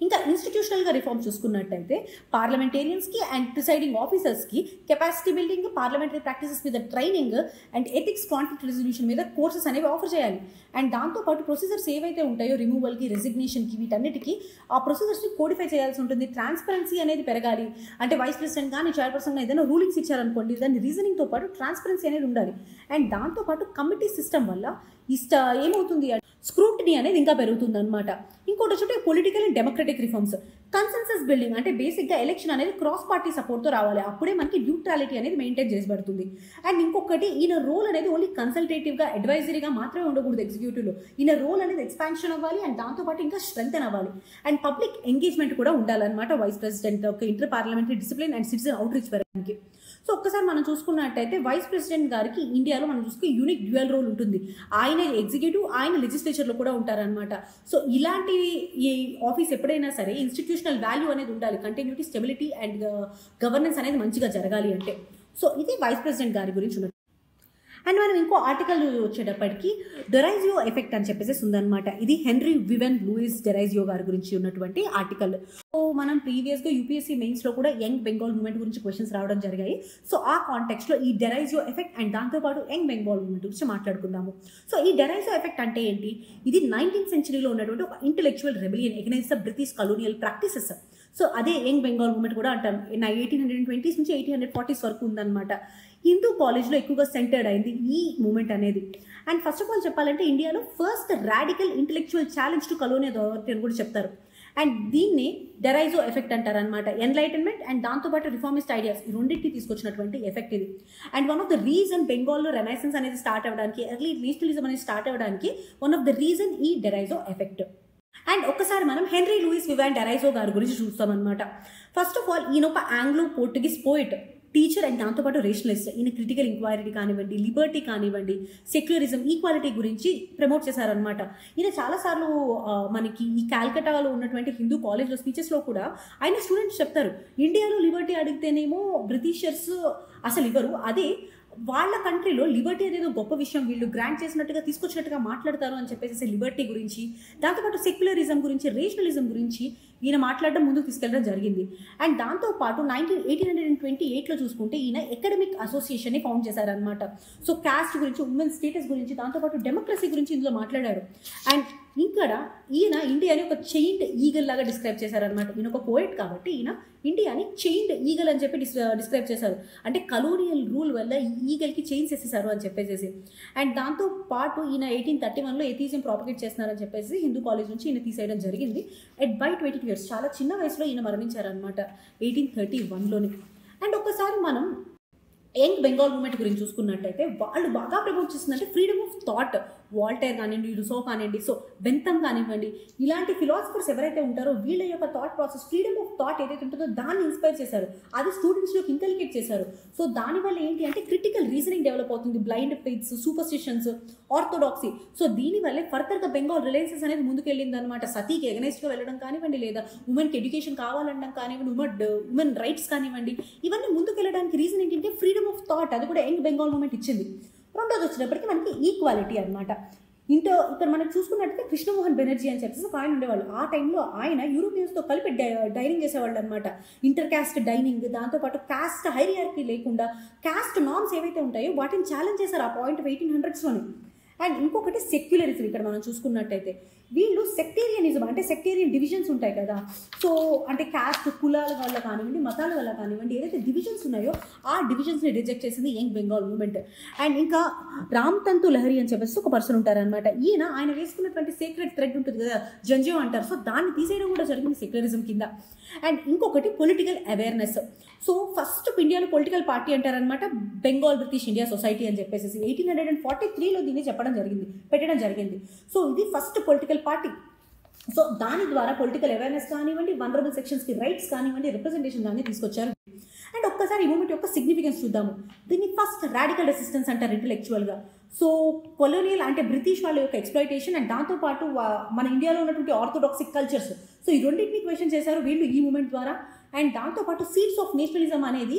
ఇంకా ఇన్స్టిట్యూషనల్గా రిఫార్మ్ చూసుకున్నట్టయితే పార్లమెంటేరియన్స్కి అండ్ ప్రిసైడింగ్ ఆఫీసర్స్కి కెపాసిటీ బిల్డింగ్, పార్లమెంటరీ ప్రాక్టీసెస్ మీద training and ethics, conflict resolution మీద కోర్సెస్ అనేవి ఆఫర్ చేయాలి. అండ్ దాంతోపాటు ప్రొసీజర్స్ ఏవైతే ఉంటాయో రిమూవల్కి, రెసిగ్నేషన్కి, వీటన్నిటికీ ఆ ప్రొసీజర్స్ని కోడిఫై చేయాల్సి ఉంటుంది. ట్రాన్స్పరెన్సీ అనేది పెరగాలి. అంటే వైస్ ప్రెసిడెంట్ కానీ చైర్పర్సన్ ఏదైనా రూలింగ్స్ ఇచ్చారనుకోండి, దాని రీజనింగ్తో పాటు ట్రాన్స్పరెన్సీ అనేది ఉండాలి. అండ్ దాంతోపాటు కమిటీ సిస్టమ్ వల్ల ఏమవుతుంది, స్క్రూటినీ అనేది ఇంకా పెరుగుతుంది అనమాట. ఇంకోటి వచ్చి political and democratic reforms, consensus building, అంటే బేసిక్గా ఎలక్షన్ అనేది క్రాస్ పార్టీ సపోర్ట్తో రావాలి, అప్పుడే మనకి న్యూట్రాలిటీ అనేది మెయింటైన్ చేసబడుతుంది. అండ్ ఇంకొకటి ఈయన రోల్ అనేది ఓన్లీ కన్సల్టేటివ్గా, అడ్వైజరీగా మాత్రమే ఉండకూడదు ఎగ్జిక్యూటివ్లో. ఈయన రోల్ అనేది ఎక్స్పాన్షన్ అవ్వాలి అండ్ దాంతోపాటు ఇంకా స్ట్రెంగ్తన్ అవ్వాలి. అండ్ పబ్లిక్ ఎంగేజ్మెంట్ కూడా ఉండాలన్నమాట వైస్ ప్రెసిడెంట్ ఒక inter parliamentary discipline and citizen out reach పెరగడానికి. సో ఒక్కసారి మనం చూసుకున్నట్టయితే వైస్ ప్రెసిడెంట్ గారికి ఇండియాలో మనం చూసుకుని యూనిక్ డ్యూయల్ రోల్ ఉంటుంది. ఆయన ఎగ్జిక్యూటివ్, ఆయన లెజిస్లేచర్లో కూడా ఉంటారనమాట. సో ఇలాంటి ఈ ఆఫీస్ ఎప్పుడైనా సరే ఇన్స్టిట్యూషనల్ వాల్యూ అనేది ఉండాలి, కంటిన్యూటీ, స్టెబిలిటీ అండ్ గవర్నెన్స్ అనేది మంచిగా జరగాలి అంటే. సో ఇది వైస్ ప్రెసిడెంట్ గారి గురించి ఉన్నది. అండ్ మనం ఇంకో ఆర్టికల్ వచ్చేటప్పటికి డెరైజియో ఎఫెక్ట్ అని చెప్పేసి ఉందన్నమాట. ఇది హెన్రీ వివెన్ లూయిస్ డెరైజియో గారి గురించి ఉన్నటువంటి ఆర్టికల్. సో మనం ప్రీవియస్గా యూపీఎస్సీ మెయిన్స్లో కూడా యంగ్ బెంగాల్ మూవ్మెంట్ గురించి క్వశ్చన్స్ రావడం జరిగాయి. సో ఆ కాంటెక్స్ట్లో ఈ డెరైజియో ఎఫెక్ట్ అండ్ దాంతోపాటు యంగ్ బెంగాల్ మూవ్మెంట్ గురించి మాట్లాడుకుందాము. సో ఈ డెరైజియో ఎఫెక్ట్ అంటే ఏంటి? ఇది 19th సెంచరీలో ఉన్నటువంటి ఒక intellectual rebellion against the British colonial practices. So అదే యంగ్ బెంగాల్ మూవ్మెంట్ కూడా అంటాం. 1820s నుంచి 1840s వరకు ఉందన్నమాట. హిందూ కాలేజ్లో ఎక్కువగా సెంటర్డ్ అయింది ఈ మూమెంట్ అనేది. అండ్ ఫస్ట్ ఆఫ్ ఆల్ చెప్పాలంటే ఇండియాలో first radical intellectual challenge to colonial authority అని కూడా చెప్తారు. అండ్ దీన్ని డెరైజో ఎఫెక్ట్ అంటారు అనమాట. ఎన్లైటన్మెంట్ అండ్ దాంతోపాటు రిఫార్మిస్ట్ ఐడియాస్ ఈ రెండింటికి తీసుకొచ్చినటువంటి ఎఫెక్ట్ ఇది. And one of the reason బెంగాల్లో రెనైసెన్స్ అనేది స్టార్ట్ అవ్వడానికి, ఎర్లీ నేషనలిజం అనేది స్టార్ట్ అవ్వడానికి వన్ ఆఫ్ ద రీజన్ ఈ డెరైజో ఎఫెక్ట్. అండ్ ఒక్కసారి మనం హెన్రీ లూయిస్ వివాన్ డెరైజో గారి గురించి చూస్తామన్నమాట. ఫస్ట్ ఆఫ్ ఆల్ ఈయన ఒక ఆంగ్లో పోర్టుగీస్ పోయిట్, టీచర్ అండ్ దాంతోపాటు రేషనలిస్ట్. ఈయన క్రిటికల్ ఇంక్వైరీ కానివ్వండి, లిబర్టీ కానివ్వండి, సెక్యులరిజం, ఈక్వాలిటీ గురించి ప్రమోట్ చేశారనమాట. ఈయన చాలాసార్లు మనకి ఈ కాల్కటాలో ఉన్నటువంటి హిందూ కాలేజ్లో స్పీచెస్లో కూడా ఆయన స్టూడెంట్స్ చెప్తారు, ఇండియాలో లిబర్టీ అడిగితేనేమో బ్రిటిషర్స్ అసలు ఇవ్వరు, అదే వాళ్ళ కంట్రీలో లిబర్టీ అనేది గొప్ప విషయం, వీళ్ళు గ్రాంట్ చేసినట్టుగా తీసుకొచ్చినట్టుగా మాట్లాడతారు అని చెప్పేసి లిబర్టీ గురించి, దాంతోపాటు సెక్యులరిజం గురించి, రేషనలిజం గురించి ఈయన మాట్లాడడం ముందుకు తీసుకెళ్ళడం జరిగింది. అండ్ దాంతోపాటు 1828లో చూసుకుంటే ఈయన ఎకడమిక్ అసోసియేషన్ని ఫౌండ్ చేశారనమాట. సో క్యాస్ట్ గురించి, ఉమెన్ స్టేటస్ గురించి, దాంతోపాటు డెమోక్రసీ గురించి ఇందులో మాట్లాడారు. అండ్ ఇక్కడ ఈయన ఇండియాని ఒక చైన్డ్ ఈగల్ లాగా డిస్క్రైబ్ చేశారనమాట. ఈయన ఒక పోయిట్ కాబట్టి ఈయన ఇండియాని చైన్డ్ ఈగల్ అని చెప్పి డిస్క్రైబ్ చేశారు. అంటే కలోనియల్ రూల్ వల్ల ఈ ఈగల్కి చైన్స్ వేసేసారు అని చెప్పేసి. అండ్ దాంతో పాటు ఈయన 1831లో ఎథిజం ప్రాపగేట్ చేస్తున్నారని చెప్పేసి హిందూ కాలేజ్ నుంచి ఈయన తీసేయడం జరిగింది. బై 22 years, చాలా చిన్న వయసులో ఈయన మరణించారనమాట 1831లోని. అండ్ ఒక్కసారి మనం యంగ్ బెంగాల్ మూవ్మెంట్ గురించి చూసుకున్నట్టయితే వాళ్ళు బాగా ప్రమోట్ చేస్తుందంటే ఫ్రీడమ్ ఆఫ్ థాట్. వాల్టైర్ కానివ్వండి, రుసో కానివ్వండి, సో బెంథమ్ కానివ్వండి, ఇలాంటి ఫిలాసఫర్స్ ఎవరైతే ఉంటారో వీళ్ళ యొక్క thought process, freedom of thought ఏదైతే ఉంటుందో దాన్ని ఇన్స్పైర్ చేశారు, అది స్టూడెంట్స్లోకి ఇంకల్కేట్ చేశారు. సో దానివల్ల ఏంటి అంటే క్రిటికల్ రీజనింగ్ డెవలప్ అవుతుంది, blind faiths, superstitions, orthodoxy. So దీనివల్లే ఫర్దర్గా బెంగాల్ రిలయన్సెస్ అనేది ముందుకెళ్ళింది అనమాట. సతీకి ఎగనైస్ట్గా వెళ్ళడం కానివ్వండి, లేదా ఉమెన్కి ఎడ్యుకేషన్ కావాలనడం కానివ్వండి, ఉమెన్ రైట్స్ కానివ్వండి, ఇవన్నీ ముందుకెళ్ళడానికి రీజన్ ఏంటంటే ఫ్రీడమ్ ఆఫ్ థాట్, అది కూడా యంగ్ బెంగాల్ మూవ్మెంట్ ఇచ్చింది. రెండోది వచ్చినప్పటికీ మనకి ఈక్వాలిటీ అనమాట. ఇక్కడ మనం చూసుకున్నట్టయితే కృష్ణమోహన్ బెనర్జీ అని చెప్పేసి ఒక ఆయన ఉండేవాళ్ళు. ఆ టైంలో ఆయన యూరోపియన్స్తో కలిపి డైనింగ్ చేసేవాళ్ళు అనమాట. ఇంటర్ క్యాస్ట్ డైనింగ్, దాంతోపాటు క్యాస్ట్ హైరియార్కీ లేకుండా క్యాస్ట్ నార్మ్స్ ఏవైతే ఉంటాయో వాటిని ఛాలెంజ్ చేశారు ఆ పాయింట్ 1800sలోనే. అండ్ ఇంకొకటి సెక్యులరిజం. ఇక్కడ మనం చూసుకున్నట్టయితే వీళ్ళు సెక్టేరియనిజం, అంటే సెక్టేరియన్ డివిజన్స్ ఉంటాయి కదా, సో అంటే క్యాస్ట్, కులాల వల్ల కానివ్వండి, మతాల వల్ల కానివ్వండి, ఏదైతే డివిజన్స్ ఉన్నాయో ఆ డివిజన్స్ని రిజెక్ట్ చేసింది యంగ్ బెంగాల్ మూవ్మెంట్. అండ్ ఇంకా రామ్ తంతు లహరి అని చెప్పేసి ఒక పర్సన్ ఉంటారనమాట. ఆయన వేసుకున్నటువంటి సీక్రెట్ థ్రెడ్ ఉంటుంది కదా, జంజియో అంటారు, సో దాన్ని తీసేయడం కూడా జరిగింది సెక్యులరిజం కింద. అండ్ ఇంకొకటి పొలిటికల్ అవేర్నెస్. సో ఫస్ట్ ఇండియాలో పొలిటికల్ పార్టీ అంటారనమాట బెంగాల్ బ్రిటిష్ ఇండియా సొసైటీ అని చెప్పేసి 1843లో దీన్ని పెట్టడం జరిగింది. సో ఇది ఫస్ట్ పొలిటికల్ పార్టీ. సో దాని ద్వారా పొలిటికల్ అవేర్నెస్ కానివ్వండి, వనరబుల్ సెక్షన్స్కి రైట్స్ కానివ్వండి, రిప్రజెంటేషన్ కానీ తీసుకొచ్చారు. అండ్ ఒక్కసారి ఈ మూమెంట్ యొక్క సిగ్నిఫికెన్స్ చూద్దాము. దీన్ని ఫస్ట్ రాడికల్ రెసిస్టెన్స్ అంటారు ఇంటెలెక్చువల్గా. సో కొలోనియల్ అంటే బ్రిటిష్ వాళ్ళ యొక్క ఎక్స్ప్లాయిటేషన్ అండ్ దాంతోపాటు మన ఇండియాలో ఉన్నటువంటి ఆర్థోడాక్సిక్ కల్చర్స్, సో ఈ రెండింటిని క్వశ్చన్ చేశారు వీళ్ళు ఈ మూమెంట్ ద్వారా. అండ్ దాంతోపాటు సీడ్స్ ఆఫ్ నేషనలిజం అనేది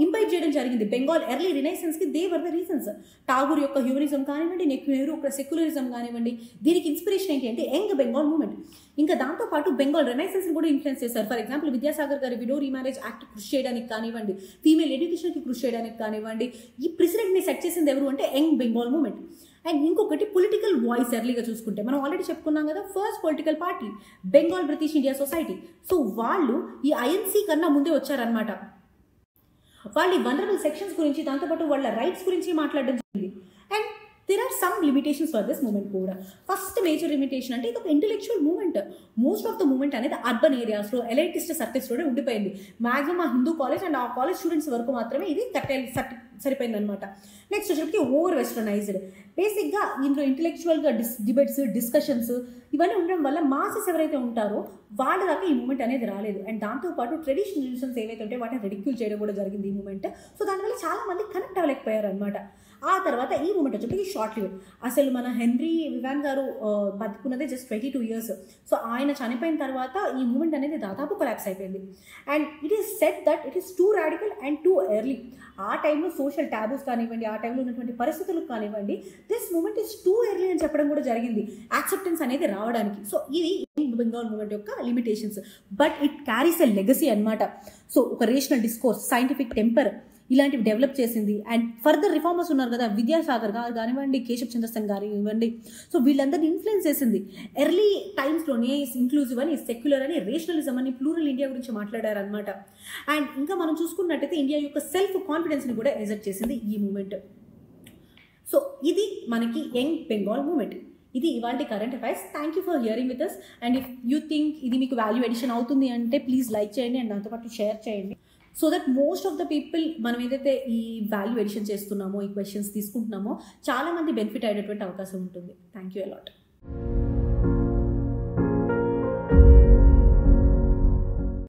ఇంపైట్ చేయడం జరిగింది. బెంగాల్ ఎర్లీ రినైసెన్స్కి they were the reasons. Tagore యొక్క హ్యూమనిజం కానివ్వండి, నెహ్రూ యొక్క సెక్యులరిజం కానివ్వండి, దీనికి ఇన్స్పిరేషన్ ఏంటి అంటే యంగ్ బెంగాల్ మూమెంట్. ఇంకా దాంతోపాటు బెంగాల్ రినైసెన్స్ని కూడా ఇన్ఫ్లుయెన్స్ చేశారు. ఫర్ ఎగ్జాంపుల్ విద్యాసాగర్ గారి విడో రీమ్యారేజ్ యాక్ట్ కృషి చేయడానికి కానివ్వండి, ఫీమేల్ ఎడ్యుకేషన్కి కృషి చేయడానికి కానివ్వండి, ఈ ప్రెసిడెంట్ని సెట్ చేసింది ఎవరు అంటే యంగ్ బెంగాల్ మూమెంట్. అండ్ ఇంకొకటి పొలిటికల్ వాయిస్ ఎర్లీగా చూసుకుంటే మనం ఆల్రెడీ చెప్పుకున్నాం కదా, first political party Bengal British India society. So వాళ్ళు ఈ ఐఎన్సీ కన్నా ముందే వచ్చారనమాట. వాళ్ళు ఈ వనరబుల్ సెక్షన్స్ గురించి, దాంతోపాటు వాళ్ళ రైట్స్ గురించి మాట్లాడడం జరిగింది. And there are some limitations for this movement కూడా. ఫస్ట్ మేజర్ లిమిటేషన్ అంటే ఇది ఒక intellectual movement. Most of the movement అనేది అర్బన్ ఏరియాస్లో ఎలైటిస్ట్ సర్కిల్స్లోనే ఉండిపోయింది. మ్యాక్సిమం ఆ హిందూ కాలేజ్ అండ్ ఆ కాలేజ్ స్టూడెంట్స్ వరకు మాత్రమే ఇది సరిపోయింది అనమాట. నెక్స్ట్ వచ్చేప్పటికి ఓవర్ వెస్టర్నైజ్డ్. బేసిక్గా ఇందులో ఇంటెలెక్చువల్గా డిబేట్స్, డిస్కషన్స్ ఇవన్నీ ఉండడం వల్ల మాసెస్ ఎవరైతే ఉంటారో వాళ్ళ దాకా ఈ మూమెంట్ అనేది రాలేదు. అండ్ దాంతోపాటు ట్రెడిషనల్ రిలీజన్స్ ఏవైతే ఉంటాయో వాటిని రెడిక్యూల్ చేయడం కూడా జరిగింది ఈ మూమెంట్. సో దానివల్ల చాలా మంది కనెక్ట్ అవ్వలేకపోయారు అనమాట. ఆ తర్వాత ఈ మూమెంట్ వచ్చేప్పటికి షార్ట్ లివ్. అసలు మన హెన్రీ వివాన్ గారు బతుకున్నదే జస్ట్ 22 years. సో ఆయన చనిపోయిన తర్వాత ఈ మూమెంట్ అనేది దాదాపు కొలాప్స్ అయిపోయింది. And it is set that it is two radical and too early. ఆ టైంలో సోషల్ టాబూస్ కానివ్వండి, ఆ టైంలో ఉన్నటువంటి పరిస్థితులకు కానివ్వండి, this movement is too early అని చెప్పడం కూడా జరిగింది యాక్సెప్టెన్స్ అనేది రావడానికి. సో ఇది బెంగాల్ మూమెంట్ యొక్క లిమిటేషన్స్. But it carries a legacy అనమాట. సో ఒక రేషనల్ డిస్కోర్స్, సైంటిఫిక్ టెంపర్ ఇలాంటివి డెవలప్ చేసింది. అండ్ ఫర్దర్ రిఫార్మర్స్ ఉన్నారు కదా, విద్యాసాగర్ గారు కానివ్వండి, కేశవ్ చంద్ర సేన్ గారు ఇవ్వండి, సో వీళ్ళందరినీ ఇన్ఫ్లుయెన్స్ చేసింది. ఎర్లీ టైమ్స్లోనే ఇంక్లూజివ్ అని, సెక్యులర్ అని, రేషనలిజం అని, ప్లూరల్ ఇండియా గురించి మాట్లాడారనమాట. అండ్ ఇంకా మనం చూసుకున్నట్టయితే ఇండియా యొక్క సెల్ఫ్ కాన్ఫిడెన్స్ని కూడా ఎజర్ట్ చేసింది ఈ మూమెంట్. సో ఇది మనకి యంగ్ బెంగాల్ మూమెంట్. ఇది ఇవాళ current affairs. Thank you for hearing with us. And if you think ఇది మీకు వాల్యూ ఎడిషన్ అవుతుంది అంటే ప్లీజ్ లైక్ చేయండి అండ్ దాంతోపాటు షేర్ చేయండి. So that most of the people మనం ఏదైతే ఈ వాల్యూ ఎడిషన్ చేస్తున్నామో, ఈ క్వశ్చన్స్ తీసుకుంటున్నామో చాలామంది బెనిఫిట్ అయ్యేటటువంటి అవకాశం ఉంటుంది. Thank you a lot.